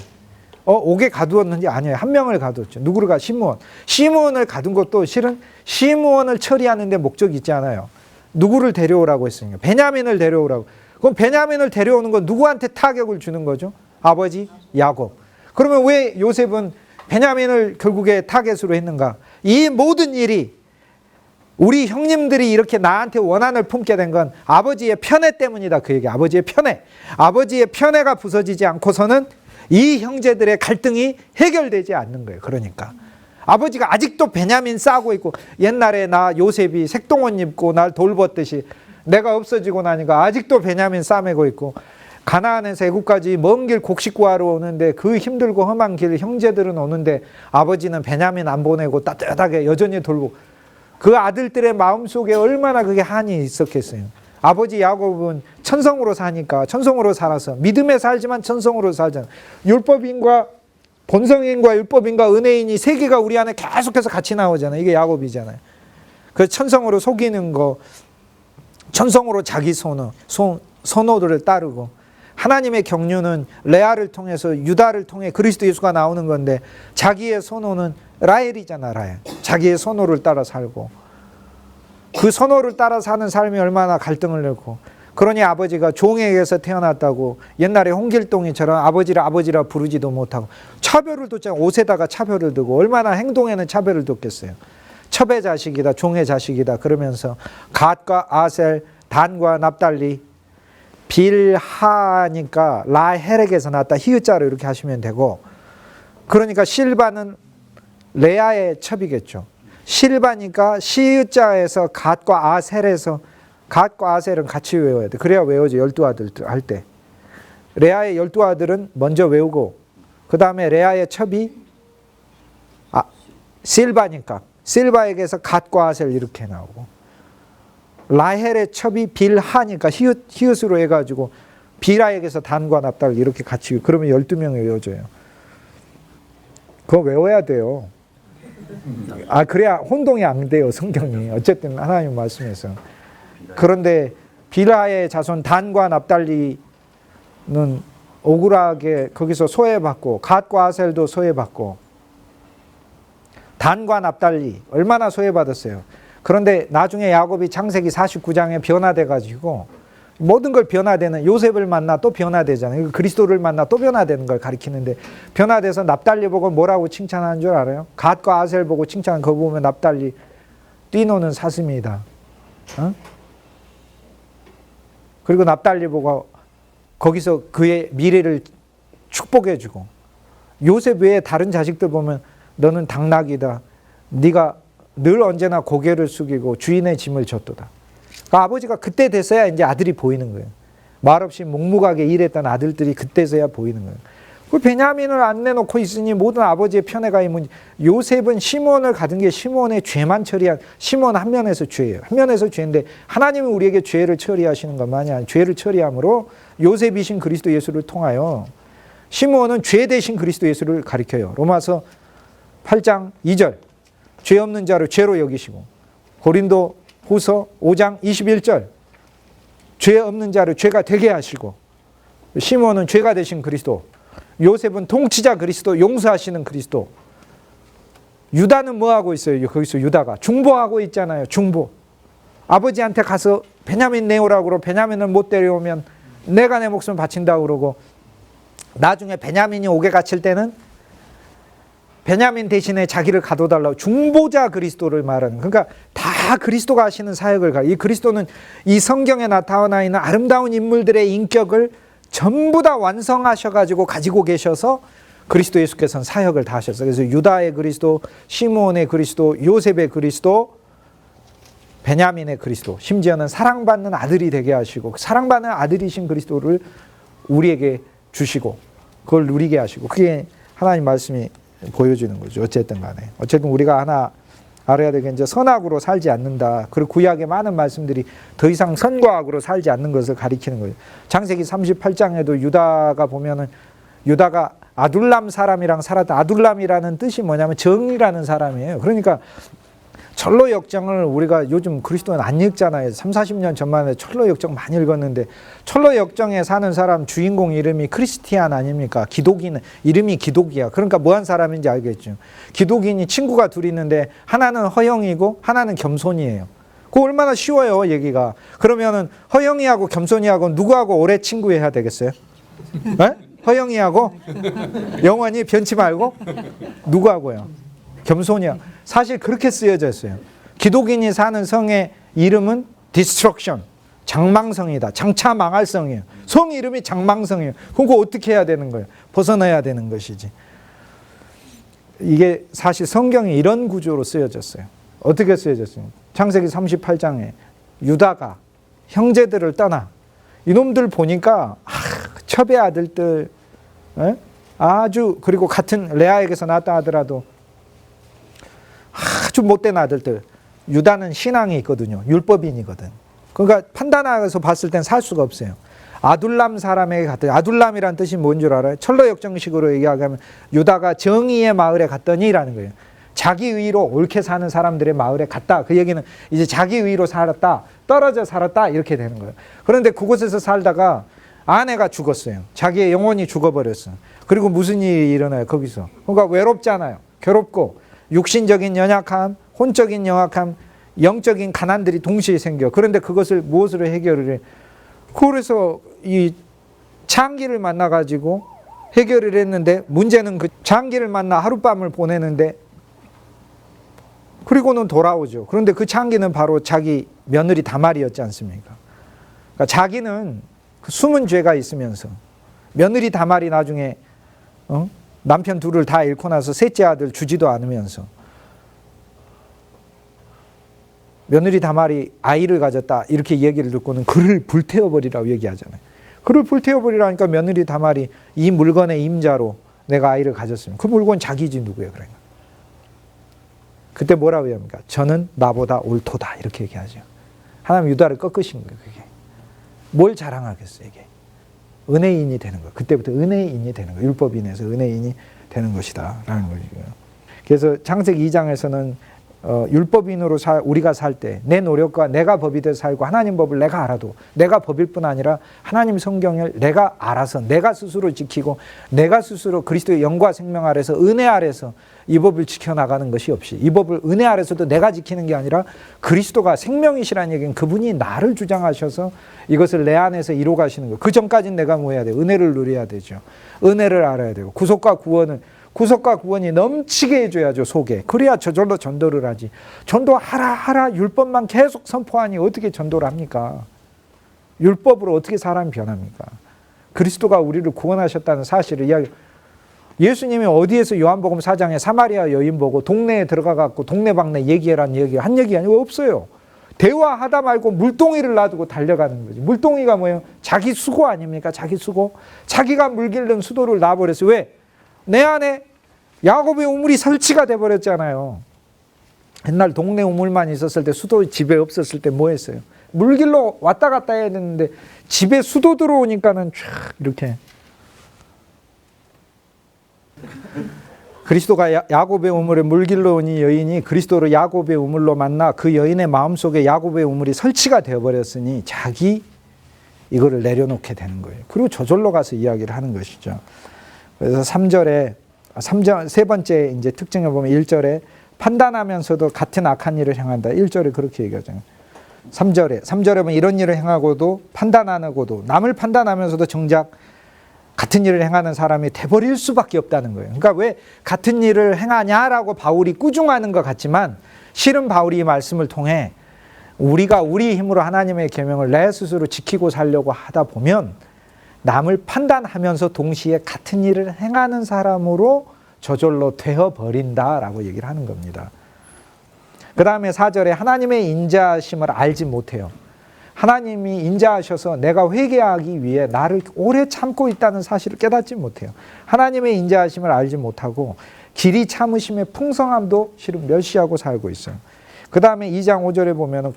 Speaker 1: 옥에 가두었는지? 아니에요. 한 명을 가두었죠. 누구를 시므온. 시므온을 가둔 것도 실은 시므온을 처리하는 데 목적이 있지 않아요. 누구를 데려오라고 했으니까 베냐민을 데려오라고. 그럼 베냐민을 데려오는 건 누구한테 타격을 주는 거죠? 아버지 야곱. 그러면 왜 요셉은 베냐민을 결국에 타겟으로 했는가? 이 모든 일이 우리 형님들이 이렇게 나한테 원한을 품게 된 건 아버지의 편애 때문이다. 그 얘기. 아버지의 편애. 아버지의 편애가 부서지지 않고서는 이 형제들의 갈등이 해결되지 않는 거예요. 그러니까 아버지가 아직도 베냐민 싸고 있고, 옛날에 나 요셉이 색동옷 입고 날 돌봤듯이 내가 없어지고 나니까 아직도 베냐민 싸매고 있고, 가나안에서 애국까지 먼 길 곡식 구하러 오는데 그 힘들고 험한 길 형제들은 오는데 아버지는 베냐민 안 보내고 따뜻하게 여전히 돌고, 그 아들들의 마음속에 얼마나 그게 한이 있었겠어요. 아버지 야곱은 천성으로 사니까 천성으로 살아서 믿음에 살지만 천성으로 살잖아요. 율법인과 본성인과 율법인과 은혜인이 세 개가 우리 안에 계속해서 같이 나오잖아요. 이게 야곱이잖아요. 그 천성으로 속이는 거, 천성으로 자기 선호들을 따르고, 하나님의 경륜은 레아를 통해서 유다를 통해 그리스도 예수가 나오는 건데 자기의 선호는 라헬이잖아. 라헬. 자기의 선호를 따라 살고, 그 선호를 따라 사는 삶이 얼마나 갈등을 낳고, 그러니 아버지가 종에게서 태어났다고 옛날에 홍길동이처럼 아버지를 아버지라 부르지도 못하고 차별을 뒀잖아요. 옷에다가 차별을 두고 얼마나 행동에는 차별을 뒀겠어요. 첩의 자식이다, 종의 자식이다 그러면서 갓과 아셀, 단과 납달리, 빌하니까 라헬에게서 났다. 히읗자로 이렇게 하시면 되고, 그러니까 실바는 레아의 첩이겠죠. 실바니까 시읒자에서 갓과 아셀에서, 갓과 아셀은 같이 외워야 돼. 그래야 외워져. 12아들 할 때 레아의 12아들은 먼저 외우고, 그 다음에 레아의 첩이 실바니까 실바에게서 갓과 아셀 이렇게 나오고, 라헬의 첩이 빌하니까 히읗으로 해가지고 빌하에게서 단과 납달 이렇게 같이, 그러면 12명이 외워져요. 그거 외워야 돼요. 그래야 혼동이 안 돼요, 성경이. 어쨌든 하나님 말씀에서. 그런데 빌하의 자손 단과 납달리는 억울하게 거기서 소외받고, 갓과 아셀도 소외받고, 단과 납달리 얼마나 소외받았어요. 그런데 나중에 야곱이 창세기 49장에 변화돼 가지고 모든 걸 변화되는, 요셉을 만나 또 변화되잖아요. 그리스도를 만나 또 변화되는 걸 가리키는데, 변화돼서 납달리 보고 뭐라고 칭찬하는 줄 알아요? 갓과 아셀 보고 칭찬, 그거 보면 납달리 뛰노는 사슴이다. 그리고 납달리 보고 거기서 그의 미래를 축복해주고, 요셉 외에 다른 자식들 보면 너는 당나귀다, 네가 늘 언제나 고개를 숙이고 주인의 짐을 졌도다. 그러니까 아버지가 그때 돼서야 이제 아들이 보이는 거예요. 말없이 묵묵하게 일했던 아들들이 그때서야 보이는 거예요. 그 베냐민을 안 내놓고 있으니 모든 아버지의 편애가 있는, 요셉은 시몬을 가둔 게 시몬의 죄만 처리한, 시몬 한 면에서 죄예요. 한 면에서 죄인데 하나님은 우리에게 죄를 처리하시는 것만이 아니라 죄를 처리함으로 요셉이신 그리스도 예수를 통하여 시몬은 죄 대신 그리스도 예수를 가리켜요. 로마서 8장 2절 죄 없는 자를 죄로 여기시고, 고린도 후서 5장 21절 죄 없는 자를 죄가 되게 하시고, 시몬은 죄가 되신 그리스도, 요셉은 통치자 그리스도, 용서하시는 그리스도. 유다는 뭐 하고 있어요? 거기서 유다가 중보하고 있잖아요. 중보. 아버지한테 가서 베냐민 내오라고 그러고, 베냐민을 못 데려오면 내가 내 목숨 바친다고 그러고, 나중에 베냐민이 옥에 갇힐 때는 베냐민 대신에 자기를 가둬달라고, 중보자 그리스도를 말하는, 그러니까 다 그리스도가 하시는 사역을 이 그리스도는 이 성경에 나타나 있는 아름다운 인물들의 인격을 전부 다 완성하셔가지고 가지고 계셔서 그리스도 예수께서는 사역을 다 하셨어요. 그래서 유다의 그리스도, 시므온의 그리스도, 요셉의 그리스도, 베냐민의 그리스도, 심지어는 사랑받는 아들이 되게 하시고, 사랑받는 아들이신 그리스도를 우리에게 주시고 그걸 누리게 하시고, 그게 하나님 말씀이 보여주는 거죠. 어쨌든 간에. 어쨌든 우리가 하나 알아야 될 게 이제 선악으로 살지 않는다. 그리고 구약의 많은 말씀들이 더 이상 선과 악으로 살지 않는 것을 가리키는 거예요. 창세기 38장에도 유다가 보면은, 유다가 아둘람 사람이랑 살았다. 아둘람이라는 뜻이 뭐냐면 정이라는 사람이에요. 그러니까 철로 역정을 우리가 요즘 그리스도는 안 읽잖아요. 30-40년 전만 해도 철로 역정 많이 읽었는데, 철로 역정에 사는 사람 주인공 이름이 크리스티안 아닙니까? 기독인 이름이 기독이야. 그러니까 뭐한 사람인지 알겠죠. 기독인이 친구가 둘 있는데 하나는 허영이고 하나는 겸손이에요. 그거 얼마나 쉬워요, 얘기가. 그러면은 허영이하고 겸손이하고 누구하고 오래 친구해야 되겠어요? 네? 허영이하고 영원히 변치 말고 누구하고요? 겸손이하고. 사실 그렇게 쓰여져 있어요. 기독인이 사는 성의 이름은 디스트럭션, 장망성이다. 장차 망할 성이에요. 성 이름이 장망성이에요. 그거 어떻게 해야 되는 거예요? 벗어나야 되는 것이지. 이게 사실 성경이 이런 구조로 쓰여졌어요. 어떻게 쓰여졌어요? 창세기 38장에 유다가 형제들을 떠나 이놈들 보니까 첩의 아들들, 아주, 그리고 같은 레아에게서 낳았다 하더라도 아주 못된 아들들. 유다는 신앙이 있거든요. 율법인이거든. 그러니까 판단해서 봤을 땐 살 수가 없어요. 아둘람 사람에게 갔더니, 아둘람이란 뜻이 뭔 줄 알아요? 철로역정식으로 얘기하면 유다가 정의의 마을에 갔더니라는 거예요. 자기 의로 옳게 사는 사람들의 마을에 갔다. 그 얘기는 이제 자기 의로 살았다, 떨어져 살았다, 이렇게 되는 거예요. 그런데 그곳에서 살다가 아내가 죽었어요. 자기의 영혼이 죽어버렸어요. 그리고 무슨 일이 일어나요, 거기서? 그러니까 외롭잖아요. 괴롭고 육신적인 연약함, 혼적인 연약함, 영적인 가난들이 동시에 생겨. 그런데 그것을 무엇으로 해결을 해? 그래서 이 창기를 만나가지고 해결을 했는데, 문제는 그 창기를 만나 하룻밤을 보내는데 그리고는 돌아오죠. 그런데 그 창기는 바로 자기 며느리 다말이었지 않습니까? 그러니까 자기는 그 숨은 죄가 있으면서 며느리 다말이 나중에 남편 둘을 다 잃고 나서 셋째 아들 주지도 않으면서 며느리 다말이 아이를 가졌다 이렇게 얘기를 듣고는 그를 불태워버리라고 얘기하잖아요. 그를 불태워버리라니까 며느리 다말이 이 물건의 임자로 내가 아이를 가졌으면 그 물건 자기지 누구예요? 그러니까 그때 뭐라고 합니까? 저는 나보다 옳도다 이렇게 얘기하죠. 하나님 유다를 꺾으신 거예요. 그게 뭘 자랑하겠어요? 이게 은혜인이 되는 거예요. 그때부터 은혜인이 되는 거예요. 율법인에서 은혜인이 되는 것이다 라는 거죠. 그래서 창세기 2장에서는 율법인으로 우리가 살 때 내 노력과 내가 법이 되어 살고 하나님 법을 내가 알아도 내가 법일 뿐 아니라 하나님 성경을 내가 알아서 내가 스스로 지키고 내가 스스로 그리스도의 영과 생명 아래서 은혜 아래서 이 법을 지켜나가는 것이 없이 이 법을 은혜 아래서도 내가 지키는 게 아니라 그리스도가 생명이시라는 얘기는 그분이 나를 주장하셔서 이것을 내 안에서 이루어 가시는 거예요. 그 전까지는 내가 뭐 해야 돼요? 은혜를 누려야 되죠. 은혜를 알아야 되고 구속과 구원이 넘치게 해줘야죠, 속에. 그래야 저절로 전도를 하지. 전도하라 율법만 계속 선포하니 어떻게 전도를 합니까? 율법으로 어떻게 사람이 변합니까? 그리스도가 우리를 구원하셨다는 사실을 이야기. 예수님이 어디에서 요한복음 4장에 사마리아 여인 보고 동네에 들어가갖고 동네방네 얘기해라는 한 얘기 아니고 없어요. 대화하다 말고 물동이를 놔두고 달려가는 거지. 물동이가 뭐예요? 자기 수고 아닙니까? 자기 수고. 자기가 물 길른 수도를 놔버렸어요. 왜? 내 안에 야곱의 우물이 설치가 돼버렸잖아요. 옛날 동네 우물만 있었을 때 수도 집에 없었을 때 뭐 했어요? 물길로 왔다 갔다 해야 되는데 집에 수도 들어오니까는 쫙 이렇게. 그리스도가 야곱의 우물에 물길로 온 이 여인이 그리스도를 야곱의 우물로 만나 그 여인의 마음속에 야곱의 우물이 설치가 되어버렸으니 자기 이거를 내려놓게 되는 거예요. 그리고 저절로 가서 이야기를 하는 것이죠. 그래서 3절에 세 번째 이제 특징을 보면 1절에 판단하면서도 같은 악한 일을 행한다. 1절에 그렇게 얘기하잖아요. 3절에 보면 이런 일을 행하고도 판단 안 하고도 남을 판단하면서도 정작 같은 일을 행하는 사람이 돼버릴 수밖에 없다는 거예요. 그러니까 왜 같은 일을 행하냐라고 바울이 꾸중하는 것 같지만 실은 바울이 이 말씀을 통해 우리가 우리 힘으로 하나님의 계명을 내 스스로 지키고 살려고 하다 보면 남을 판단하면서 동시에 같은 일을 행하는 사람으로 저절로 되어버린다라고 얘기를 하는 겁니다. 그 다음에 4절에 하나님의 인자하심을 알지 못해요. 하나님이 인자하셔서 내가 회개하기 위해 나를 오래 참고 있다는 사실을 깨닫지 못해요. 하나님의 인자하심을 알지 못하고 길이 참으심의 풍성함도 실은 멸시하고 살고 있어요. 그 다음에 2장 5절에 보면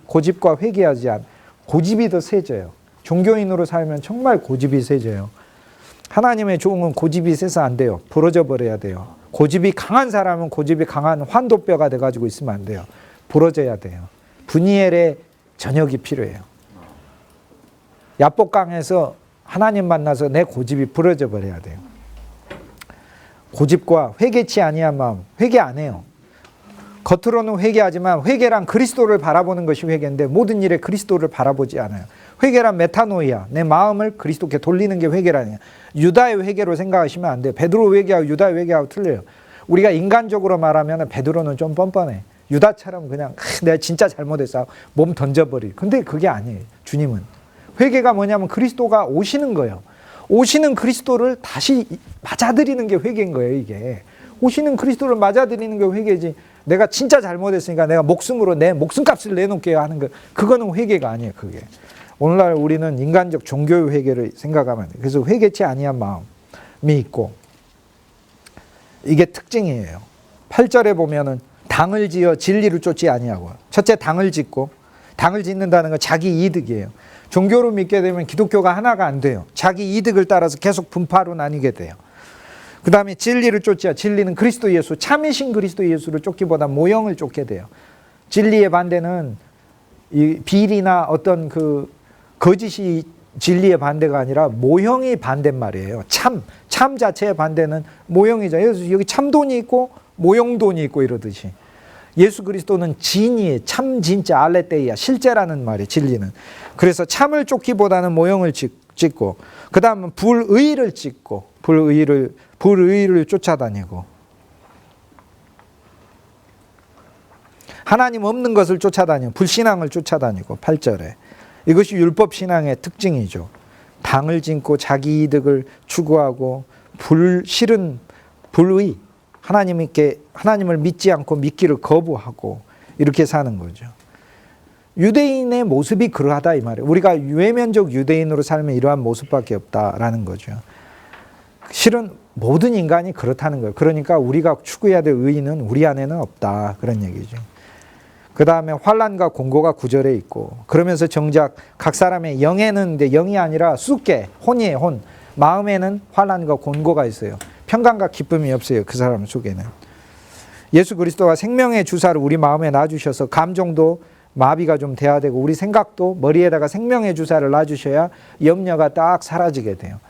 Speaker 1: 고집과 회개하지 않, 고집이 더 세져요. 종교인으로 살면 정말 고집이 세져요. 하나님의 종은 고집이 세서 안 돼요. 부러져 버려야 돼요. 고집이 강한 사람은 고집이 강한 환도뼈가 돼가지고 있으면 안 돼요. 부러져야 돼요. 분이엘의 전역이 필요해요. 야복강에서 하나님 만나서 내 고집이 부러져 버려야 돼요. 고집과 회개치 아니한 마음, 회개 안 해요. 겉으로는 회개하지만 회개란 그리스도를 바라보는 것이 회개인데 모든 일에 그리스도를 바라보지 않아요. 회개란 메타노이아, 내 마음을 그리스도께 돌리는 게 회개라는 유다의 회개로 생각하시면 안 돼요. 베드로 회개하고 유다의 회개하고 틀려요. 우리가 인간적으로 말하면 베드로는 좀 뻔뻔해. 유다처럼 그냥 내가 진짜 잘못했어 몸 던져버리. 근데 그게 아니에요. 주님은 회개가 뭐냐면 그리스도가 오시는 거예요. 오시는 그리스도를 다시 맞아들이는 게 회개인 거예요. 이게 오시는 그리스도를 맞아들이는 게 회개지. 내가 진짜 잘못했으니까 내가 목숨으로 내 목숨값을 내놓게 하는 거, 그거는 회개가 아니에요. 그게 오늘날 우리는 인간적 종교의 회개를 생각하면 돼요. 그래서 회개치 아니한 마음이 있고, 이게 특징이에요. 8절에 보면은 당을 지어 진리를 쫓지 아니하고, 첫째 당을 짓고, 당을 짓는다는 건 자기 이득이에요. 종교를 믿게 되면 기독교가 하나가 안 돼요. 자기 이득을 따라서 계속 분파로 나뉘게 돼요. 그 다음에 진리를 쫓지야. 진리는 그리스도 예수, 참이신 그리스도 예수를 쫓기보다 모형을 쫓게 돼요. 진리의 반대는 이 비리나 어떤 그 거짓이 진리의 반대가 아니라 모형이 반대인 말이에요. 참 자체의 반대는 모형이죠. 그래서 여기 참돈이 있고 모형돈이 있고 이러듯이 예수 그리스도는 진이에요. 참 진짜 알레테이아, 실제라는 말이에요. 진리는. 그래서 참을 쫓기보다는 모형을 찍고, 그 다음은 불의를 찍고, 불의를 쫓아다니고, 하나님 없는 것을 쫓아다니고, 불신앙을 쫓아다니고. 8절에 이것이 율법신앙의 특징이죠. 당을 짓고 자기 이득을 추구하고 실은 불의, 하나님을 믿지 않고 믿기를 거부하고 이렇게 사는 거죠. 유대인의 모습이 그러하다 이 말이에요. 우리가 외면적 유대인으로 살면 이러한 모습밖에 없다라는 거죠. 실은 모든 인간이 그렇다는 거예요. 그러니까 우리가 추구해야 될 의의는 우리 안에는 없다, 그런 얘기죠. 그 다음에 환난과 공고가 9절에 있고, 그러면서 정작 각 사람의 영에는, 근데 영이 아니라 숫게, 혼이에요. 혼. 마음에는 환난과 공고가 있어요. 평강과 기쁨이 없어요. 그 사람 속에는. 예수 그리스도가 생명의 주사를 우리 마음에 놔주셔서 감정도 마비가 좀 돼야 되고, 우리 생각도 머리에다가 생명의 주사를 놔주셔야 염려가 딱 사라지게 돼요.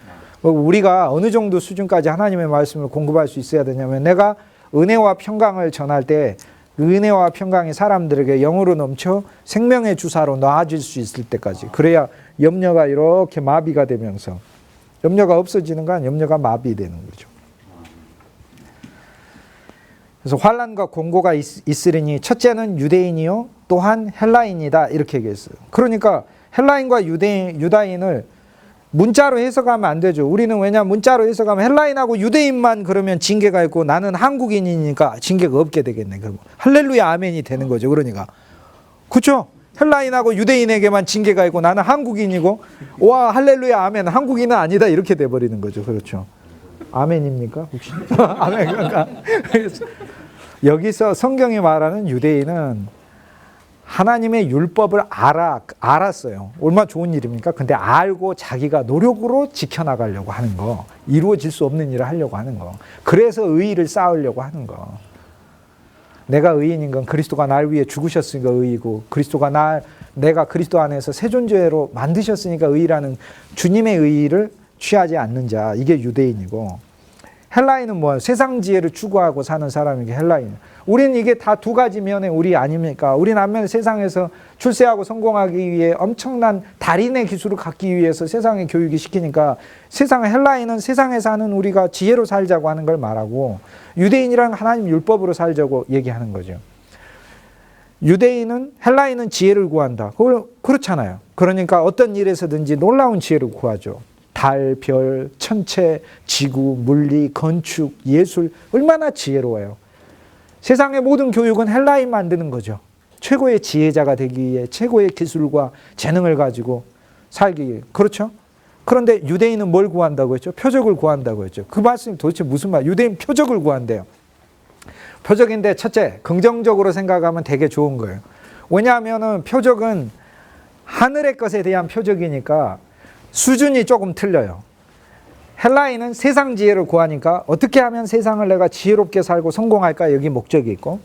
Speaker 1: 우리가 어느 정도 수준까지 하나님의 말씀을 공급할 수 있어야 되냐면, 내가 은혜와 평강을 전할 때 은혜와 평강이 사람들에게 영으로 넘쳐 생명의 주사로 놔줄 수 있을 때까지, 그래야 염려가 이렇게 마비가 되면서, 염려가 없어지는 건 염려가 마비되는 거죠. 그래서 환난과 공고가 있으리니 첫째는 유대인이요 또한 헬라인이다, 이렇게 얘기했어요. 그러니까 헬라인과 유다인을 문자로 해석하면 안 되죠. 우리는 왜냐하면 문자로 해석하면 헬라인하고 유대인만 그러면 징계가 있고 나는 한국인이니까 징계가 없게 되겠네. 그럼 할렐루야 아멘이 되는 거죠. 그러니까 그렇죠. 헬라인하고 유대인에게만 징계가 있고 나는 한국인이고 와 할렐루야 아멘, 한국인은 아니다, 이렇게 돼버리는 거죠. 그렇죠. 아멘입니까 혹시? 아멘. 여기서 성경이 말하는 유대인은 하나님의 율법을 알았어요. 얼마나 좋은 일입니까? 근데 알고 자기가 노력으로 지켜나가려고 하는 거, 이루어질 수 없는 일을 하려고 하는 거, 그래서 의의를 쌓으려고 하는 거. 내가 의인인 건 그리스도가 날 위해 죽으셨으니까 의이고, 내가 그리스도 안에서 새 존재로 만드셨으니까 의라는 주님의 의의를 취하지 않는 자, 이게 유대인이고, 헬라인은 뭐예요? 세상 지혜를 추구하고 사는 사람이게 헬라인. 우리는 이게 다 두 가지 면의 우리 아닙니까? 우리는 한면 세상에서 출세하고 성공하기 위해 엄청난 달인의 기술을 갖기 위해서 세상에 교육이 시키니까, 헬라인은 세상에 사는 우리가 지혜로 살자고 하는 걸 말하고, 유대인이란 하나님 율법으로 살자고 얘기하는 거죠. 헬라인은 지혜를 구한다. 그렇잖아요. 그러니까 어떤 일에서든지 놀라운 지혜를 구하죠. 달, 별, 천체, 지구, 물리, 건축, 예술, 얼마나 지혜로워요. 세상의 모든 교육은 헬라인 만드는 거죠. 최고의 지혜자가 되기 위해 최고의 기술과 재능을 가지고 살기 위해. 그렇죠? 그런데 유대인은 뭘 구한다고 했죠? 표적을 구한다고 했죠. 그 말씀이 도대체 무슨 말? 유대인 표적을 구한대요. 표적인데 첫째, 긍정적으로 생각하면 되게 좋은 거예요. 왜냐하면 표적은 하늘의 것에 대한 표적이니까 수준이 조금 틀려요. 헬라인은 세상 지혜를 구하니까 어떻게 하면 세상을 내가 지혜롭게 살고 성공할까, 여기 목적이 있고,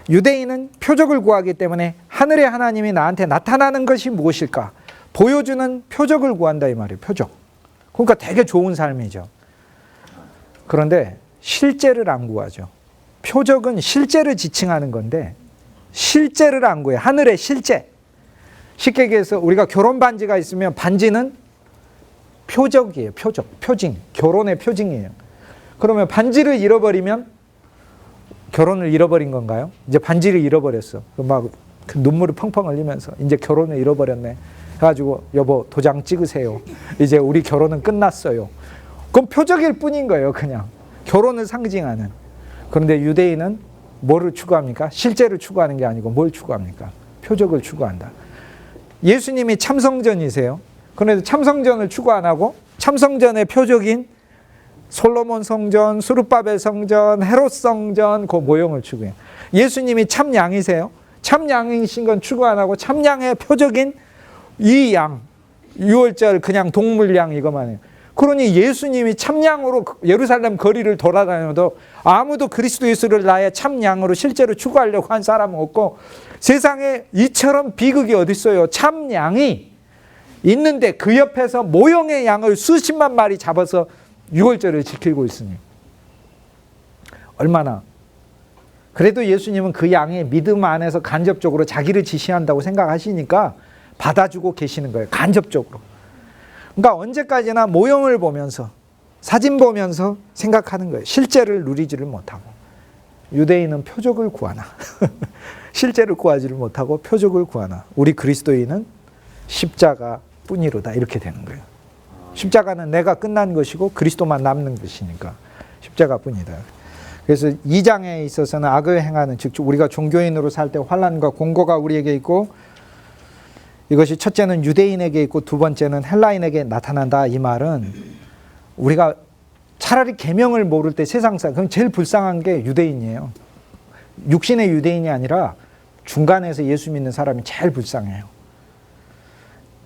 Speaker 1: 유대인은 표적을 구하기 때문에 하늘의 하나님이 나한테 나타나는 것이 무엇일까 보여주는 표적을 구한다 이 말이에요. 표적. 그러니까 되게 좋은 삶이죠. 그런데 실제를 안 구하죠. 표적은 실제를 지칭하는 건데 실제를 안 구해요. 하늘의 실제. 쉽게 얘기해서 우리가 결혼 반지가 있으면 반지는 표적이에요. 표적, 표징, 결혼의 표징이에요. 그러면 반지를 잃어버리면 결혼을 잃어버린 건가요? 이제 반지를 잃어버렸어. 막 눈물을 펑펑 흘리면서 이제 결혼을 잃어버렸네. 해가지고 여보 도장 찍으세요. 이제 우리 결혼은 끝났어요. 그건 표적일 뿐인 거예요. 그냥 결혼을 상징하는. 그런데 유대인은 뭐를 추구합니까? 실제를 추구하는 게 아니고 뭘 추구합니까? 표적을 추구한다. 예수님이 참성전이세요. 그런데 참성전을 추구 안 하고 참성전의 표적인 솔로몬 성전, 수르바벨 성전, 헤롯 성전 그 모형을 추구해요. 예수님이 참양이세요. 참양이신 건 추구 안 하고 참양의 표적인 이 양, 6월절 그냥 동물양 이것만 해요. 그러니 예수님이 참양으로 예루살렘 거리를 돌아다녀도 아무도 그리스도 예수를 나의 참양으로 실제로 추구하려고 한 사람은 없고 세상에 이처럼 비극이 어디 있어요. 참양이 있는데 그 옆에서 모형의 양을 수십만 마리 잡아서 6월절을 지키고 있으니 얼마나. 그래도 예수님은 그 양의 믿음 안에서 간접적으로 자기를 지시한다고 생각하시니까 받아주고 계시는 거예요. 간접적으로. 그러니까 언제까지나 모형을 보면서 사진 보면서 생각하는 거예요. 실제를 누리지를 못하고. 유대인은 표적을 구하나 실제를 구하지를 못하고 표적을 구하나 우리 그리스도인은 십자가 뿐이로다 이렇게 되는 거예요. 십자가는 내가 끝난 것이고 그리스도만 남는 것이니까 십자가 뿐이다. 그래서 2장에 있어서는 악을 행하는 즉 우리가 종교인으로 살 때 환난과 공고가 우리에게 있고 이것이 첫째는 유대인에게 있고 두 번째는 헬라인에게 나타난다. 이 말은 우리가 차라리 계명을 모를 때 세상사 그럼 제일 불쌍한 게 유대인이에요. 육신의 유대인이 아니라 중간에서 예수 믿는 사람이 제일 불쌍해요.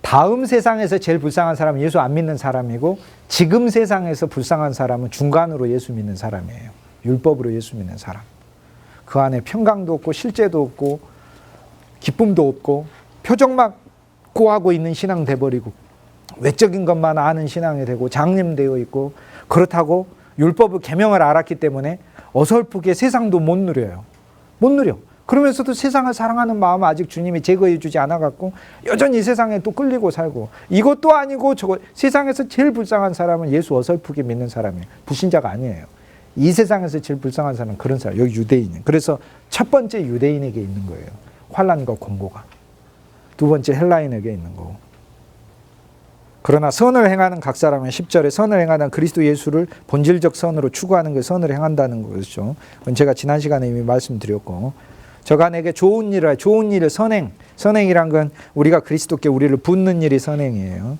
Speaker 1: 다음 세상에서 제일 불쌍한 사람은 예수 안 믿는 사람이고 지금 세상에서 불쌍한 사람은 중간으로 예수 믿는 사람이에요. 율법으로 예수 믿는 사람. 그 안에 평강도 없고 실제도 없고 기쁨도 없고 표적만 구하고 있는 신앙 돼버리고 외적인 것만 아는 신앙이 되고 장님되어 있고 그렇다고 율법을 계명을 알았기 때문에 어설프게 세상도 못 누려요. 못 누려. 그러면서도 세상을 사랑하는 마음 아직 주님이 제거해 주지 않아갖고 여전히 세상에 또 끌리고 살고 이것도 아니고 저거 세상에서 제일 불쌍한 사람은 예수 어설프게 믿는 사람이에요. 불신자가 아니에요. 이 세상에서 제일 불쌍한 사람은 그런 사람. 여기 유대인이에요. 그래서 첫 번째 유대인에게 있는 거예요. 환난과 공고가. 두 번째 헬라인에게 있는 거고. 그러나 선을 행하는 각 사람은 10절에 선을 행하는 그리스도 예수를 본질적 선으로 추구하는 그 선을 행한다는 것이죠. 그건 제가 지난 시간에 이미 말씀드렸고 저가 내게 좋은 일을 좋은 일을 선행이란 건 우리가 그리스도께 우리를 붓는 일이 선행이에요.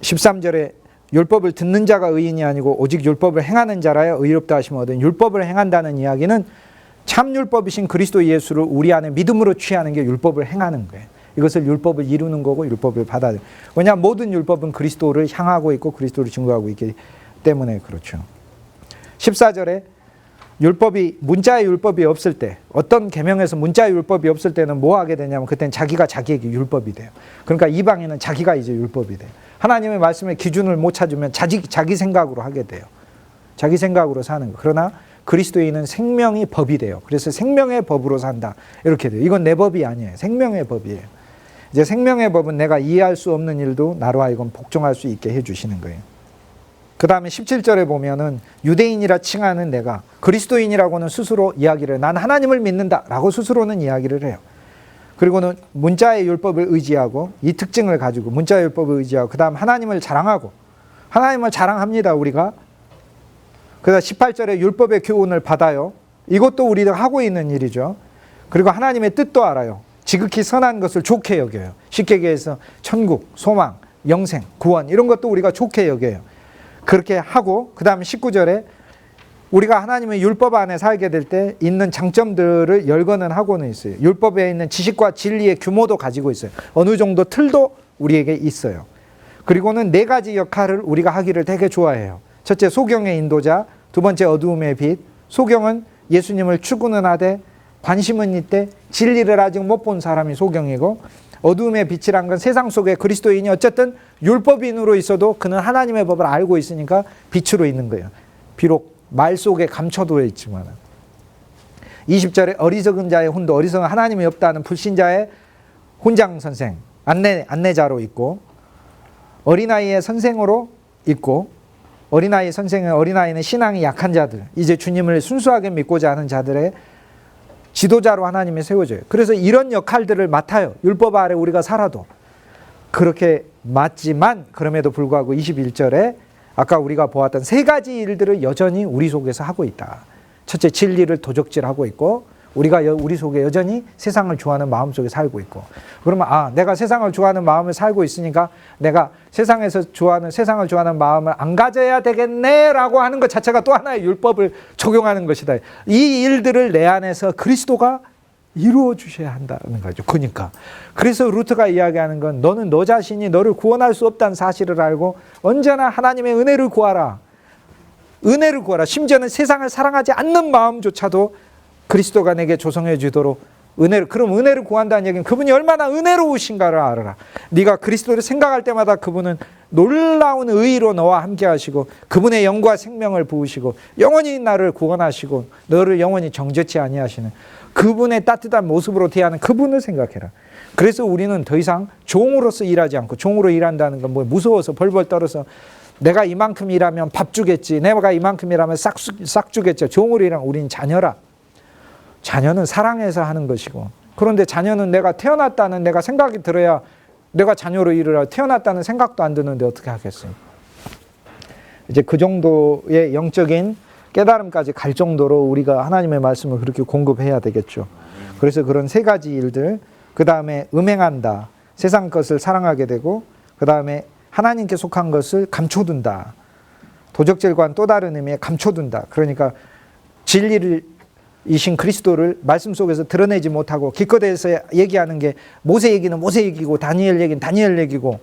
Speaker 1: 13절에 율법을 듣는 자가 의인이 아니고 오직 율법을 행하는 자라야 의롭다 하시거든. 율법을 행한다는 이야기는 참 율법이신 그리스도 예수를 우리 안에 믿음으로 취하는 게 율법을 행하는 거예요. 이것을 율법을 이루는 거고 율법을 받아야 돼요. 왜냐하면 모든 율법은 그리스도를 향하고 있고 그리스도를 증거하고 있기 때문에 그렇죠. 14절에 율법이 문자의 율법이 없을 때 어떤 계명에서 문자의 율법이 없을 때는 뭐 하게 되냐면 그때는 자기가 자기에게 율법이 돼요. 그러니까 이방인은 자기가 이제 율법이 돼요. 하나님의 말씀의 기준을 못 찾으면 자기 생각으로 하게 돼요. 자기 생각으로 사는 거. 그러나 그리스도인은 생명이 법이 돼요. 그래서 생명의 법으로 산다. 이렇게 돼요. 이건 내 법이 아니에요. 생명의 법이에요. 이제 생명의 법은 내가 이해할 수 없는 일도 나로 하여금 복종할 수 있게 해주시는 거예요. 그 다음에 17절에 보면은 유대인이라 칭하는 내가 그리스도인이라고는 스스로 이야기를 난 하나님을 믿는다 라고 스스로는 이야기를 해요. 그리고는 문자의 율법을 의지하고 이 특징을 가지고 문자의 율법을 의지하고 그 다음 하나님을 자랑하고 하나님을 자랑합니다 우리가. 그래서 18절에 율법의 교훈을 받아요. 이것도 우리가 하고 있는 일이죠. 그리고 하나님의 뜻도 알아요. 지극히 선한 것을 좋게 여겨요. 쉽게 얘기해서 천국, 소망, 영생, 구원 이런 것도 우리가 좋게 여겨요. 그렇게 하고 그 다음에 19절에 우리가 하나님의 율법 안에 살게 될 때 있는 장점들을 열거는 하고는 있어요. 율법에 있는 지식과 진리의 규모도 가지고 있어요. 어느 정도 틀도 우리에게 있어요. 그리고는 4가지 역할을 우리가 하기를 되게 좋아해요. 첫째 소경의 인도자, 두 번째 어두움의 빛. 소경은 예수님을 추구는 하되 관심은 있대 진리를 아직 못 본 사람이 소경이고 어두움의 빛이란 건 세상 속에 그리스도인이 어쨌든 율법인으로 있어도 그는 하나님의 법을 알고 있으니까 빛으로 있는 거예요. 비록 말 속에 감춰두어 있지만 20절에 어리석은 자의 혼도, 어리석은 하나님이 없다는 불신자의 혼장 선생, 안내자로 있고, 어린아이의 선생으로 있고, 어린아이 선생은, 어린아이는 신앙이 약한 자들, 이제 주님을 순수하게 믿고자 하는 자들의 지도자로 하나님이 세워져요. 그래서 이런 역할들을 맡아요. 율법 아래 우리가 살아도. 그렇게 맞지만 그럼에도 불구하고 21절에 아까 우리가 보았던 세 가지 일들을 여전히 우리 속에서 하고 있다. 첫째, 진리를 도적질하고 있고, 우리가 우리 속에 여전히 세상을 좋아하는 마음 속에 살고 있고, 그러면 내가 세상을 좋아하는 마음을 살고 있으니까 내가 세상을 좋아하는 마음을 안 가져야 되겠네라고 하는 것 자체가 또 하나의 율법을 적용하는 것이다. 이 일들을 내 안에서 그리스도가 이루어 주셔야 한다는 거죠. 그러니까 그래서 루트가 이야기하는 건, 너는 너 자신이 너를 구원할 수 없다는 사실을 알고 언제나 하나님의 은혜를 구하라. 은혜를 구하라. 심지어는 세상을 사랑하지 않는 마음조차도 그리스도가 내게 조성해 주도록 그럼 은혜를 구한다는 얘기는 그분이 얼마나 은혜로우신가를 알아라. 네가 그리스도를 생각할 때마다 그분은 놀라운 의의로 너와 함께 하시고, 그분의 영과 생명을 부으시고, 영원히 나를 구원하시고, 너를 영원히 정죄치 아니하시는 그분의 따뜻한 모습으로 대하는 그분을 생각해라. 그래서 우리는 더 이상 종으로서 일하지 않고, 종으로 일한다는 건 무서워서 벌벌 떨어서 내가 이만큼 일하면 밥 주겠지, 내가 이만큼 일하면 싹 주겠지. 종으로 일하면 우린 자녀라. 자녀는 사랑해서 하는 것이고, 그런데 자녀는 내가 태어났다는 내가 생각이 들어야 내가 자녀로 일을 하고, 태어났다는 생각도 안 드는데 어떻게 하겠어요? 이제 그 정도의 영적인 깨달음까지 갈 정도로 우리가 하나님의 말씀을 그렇게 공급해야 되겠죠. 그래서 그런 세 가지 일들, 그 다음에 음행한다, 세상 것을 사랑하게 되고, 그 다음에 하나님께 속한 것을 감춰둔다. 도적질과는 또 다른 의미의 감춰둔다. 그러니까 진리를 이신 그리스도를 말씀 속에서 드러내지 못하고 기껏해서 얘기하는 게, 모세 얘기는 모세 얘기고, 다니엘 얘기는 다니엘 얘기고,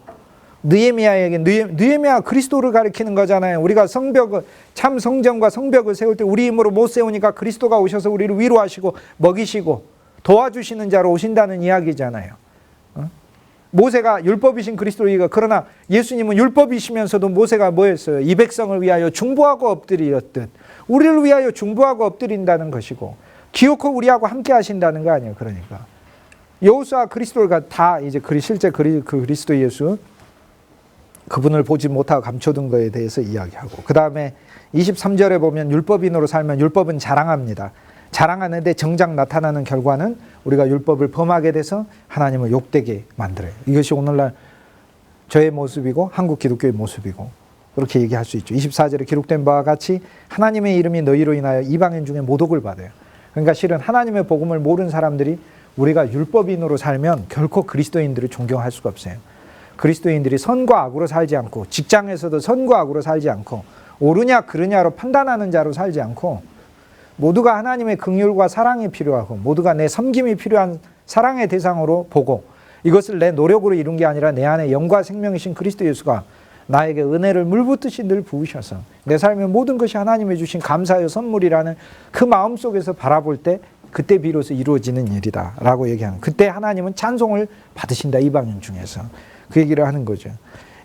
Speaker 1: 느헤미야 얘기는 느헤미야 그리스도를 가리키는 거잖아요. 우리가 성벽을, 참 성전과 성벽을 세울 때 우리 힘으로 못 세우니까 그리스도가 오셔서 우리를 위로하시고 먹이시고 도와주시는 자로 오신다는 이야기잖아요. 모세가 율법이신 그리스도이가, 그러나 예수님은 율법이시면서도 모세가 뭐였어요? 이 백성을 위하여 중보하고 엎드리었듯 우리를 위하여 중보하고 엎드린다는 것이고, 기어코 우리하고 함께 하신다는 거 아니에요. 그러니까 여호수아 그리스도가 다 이제 실제 그리스도 예수, 그분을 보지 못하고 감춰둔 것에 대해서 이야기하고, 그 다음에 23절에 보면 율법인으로 살면 율법은 자랑합니다. 자랑하는데 정작 나타나는 결과는 우리가 율법을 범하게 돼서 하나님을 욕되게 만들어요. 이것이 오늘날 저의 모습이고 한국 기독교의 모습이고, 그렇게 얘기할 수 있죠. 24절에 기록된 바와 같이 하나님의 이름이 너희로 인하여 이방인 중에 모독을 받아요. 그러니까 실은 하나님의 복음을 모르는 사람들이 우리가 율법인으로 살면 결코 그리스도인들을 존경할 수가 없어요. 그리스도인들이 선과 악으로 살지 않고, 직장에서도 선과 악으로 살지 않고, 옳으냐 그르냐로 판단하는 자로 살지 않고, 모두가 하나님의 긍휼과 사랑이 필요하고, 모두가 내 섬김이 필요한 사랑의 대상으로 보고, 이것을 내 노력으로 이룬 게 아니라 내 안에 영과 생명이신 그리스도 예수가 나에게 은혜를 물붓듯이 늘 부으셔서 내 삶의 모든 것이 하나님이 주신 감사의 선물이라는 그 마음속에서 바라볼 때, 그때 비로소 이루어지는 일이다 라고 얘기하는, 그때 하나님은 찬송을 받으신다, 이방인 중에서. 그 얘기를 하는 거죠.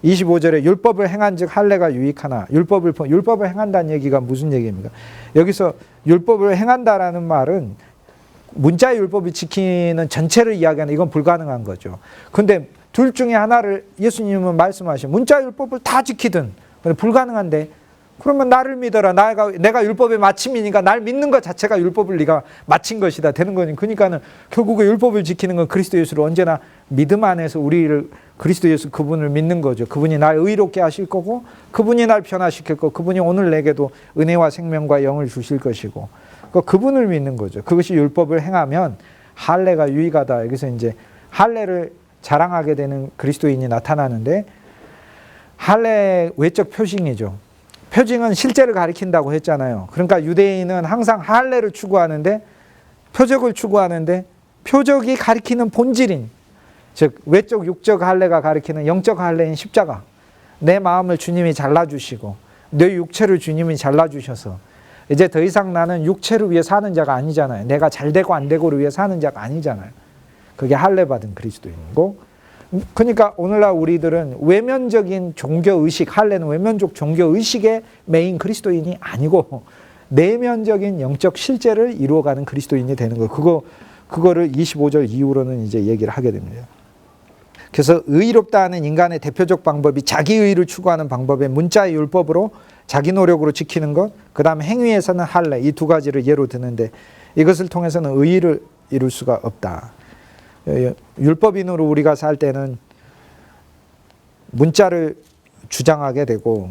Speaker 1: 25절에 율법을 행한 즉 할례가 유익하나, 율법을 행한다는 얘기가 무슨 얘기입니까? 여기서 율법을 행한다라는 말은 문자의 율법을 지키는 전체를 이야기하는, 이건 불가능한 거죠. 근데 둘 중에 하나를 예수님은 말씀하신, 문자의 율법을 다 지키든 불가능한데, 그러면 나를 믿어라. 내가 율법의 마침이니까 날 믿는 것 자체가 율법을 네가 마친 것이다 되는 거니. 그러니까는 결국에 율법을 지키는 건 그리스도 예수를 언제나 믿음 안에서 우리를, 그리스도 예수 그분을 믿는 거죠. 그분이 날 의롭게 하실 거고, 그분이 날 변화시킬 거고, 그분이 오늘 내게도 은혜와 생명과 영을 주실 것이고, 그분을 믿는 거죠. 그것이 율법을 행하면 할례가 유익하다. 여기서 이제 할례를 자랑하게 되는 그리스도인이 나타나는데, 할례 외적 표징이죠. 표징은 실제를 가리킨다고 했잖아요. 그러니까 유대인은 항상 할례를 추구하는데, 표적을 추구하는데, 표적이 가리키는 본질인, 즉 외적 육적 할례가 가리키는 영적 할례인 십자가, 내 마음을 주님이 잘라주시고 내 육체를 주님이 잘라주셔서 이제 더 이상 나는 육체를 위해 사는 자가 아니잖아요. 내가 잘되고 안되고를 위해 사는 자가 아니잖아요. 그게 할례 받은 그리스도인이고, 그러니까 오늘날 우리들은 외면적인 종교의식, 할례는 외면적 종교의식의 메인 그리스도인이 아니고, 내면적인 영적 실제를 이루어가는 그리스도인이 되는 거. 그거를 25절 이후로는 이제 얘기를 하게 됩니다. 그래서 의롭다 하는 인간의 대표적 방법이 자기 의를 추구하는 방법의 문자의 율법으로 자기 노력으로 지키는 것, 그 다음에 행위에서는 할례, 이 두 가지를 예로 드는데 이것을 통해서는 의를 이룰 수가 없다. 율법인으로 우리가 살 때는 문자를 주장하게 되고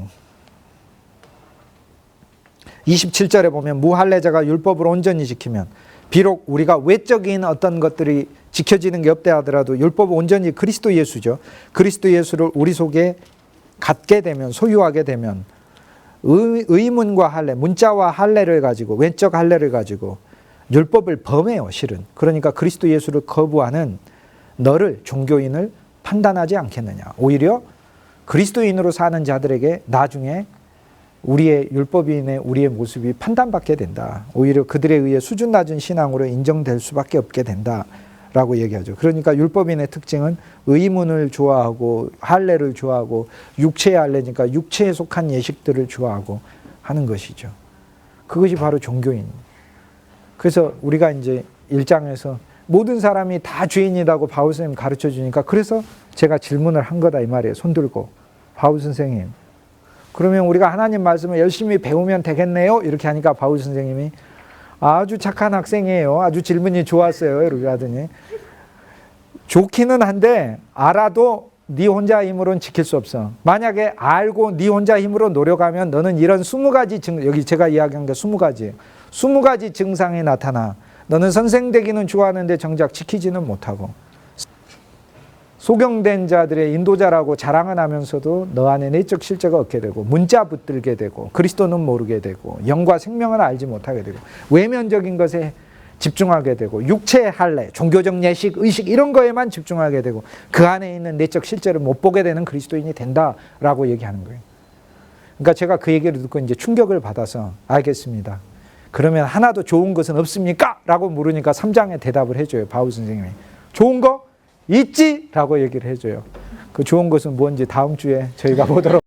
Speaker 1: 27절에 보면 무할례자가 율법을 온전히 지키면 비록 우리가 외적인 어떤 것들이 지켜지는 게 없다 하더라도 율법은 온전히 그리스도 예수죠. 그리스도 예수를 우리 속에 갖게 되면, 소유하게 되면 의문과 할례, 문자와 할례를 가지고, 외적 할례를 가지고 율법을 범해요, 실은. 그러니까 그리스도 예수를 거부하는 너를, 종교인을 판단하지 않겠느냐. 오히려 그리스도인으로 사는 자들에게 나중에 우리의 율법인의 우리의 모습이 판단받게 된다. 오히려 그들에 의해 수준 낮은 신앙으로 인정될 수밖에 없게 된다라고 얘기하죠. 그러니까 율법인의 특징은 의문을 좋아하고 할례를 좋아하고 육체의 할례니까 육체에 속한 예식들을 좋아하고 하는 것이죠. 그것이 바로 종교인. 그래서 우리가 이제 1장에서 모든 사람이 다 죄인이라고 바울 선생님 가르쳐 주니까 그래서 제가 질문을 한 거다 이 말이에요. 손 들고. 바울 선생님, 그러면 우리가 하나님 말씀을 열심히 배우면 되겠네요? 이렇게 하니까 바울 선생님이 아주 착한 학생이에요. 아주 질문이 좋았어요. 이렇게 하더니 좋기는 한데 알아도 네 혼자 힘으로는 지킬 수 없어. 만약에 알고 네 혼자 힘으로 노력하면 너는 이런 20가지 여기 제가 이야기한 게 20가지 20가지 증상이 나타나. 너는 선생 되기는 좋아하는데 정작 지키지는 못하고 소경된 자들의 인도자라고 자랑은 하면서도 너 안에 내적 실제가 없게 되고 문자 붙들게 되고 그리스도는 모르게 되고 영과 생명을 알지 못하게 되고 외면적인 것에 집중하게 되고 육체의 할례, 종교적 예식, 의식 이런 거에만 집중하게 되고 그 안에 있는 내적 실제를 못 보게 되는 그리스도인이 된다라고 얘기하는 거예요. 그러니까 제가 그 얘기를 듣고 이제 충격을 받아서 알겠습니다. 그러면 하나도 좋은 것은 없습니까? 라고 물으니까 3장에 대답을 해줘요. 바울 선생님이. 좋은 거? 있지? 라고 얘기를 해줘요. 그 좋은 것은 뭔지 다음 주에 저희가 보도록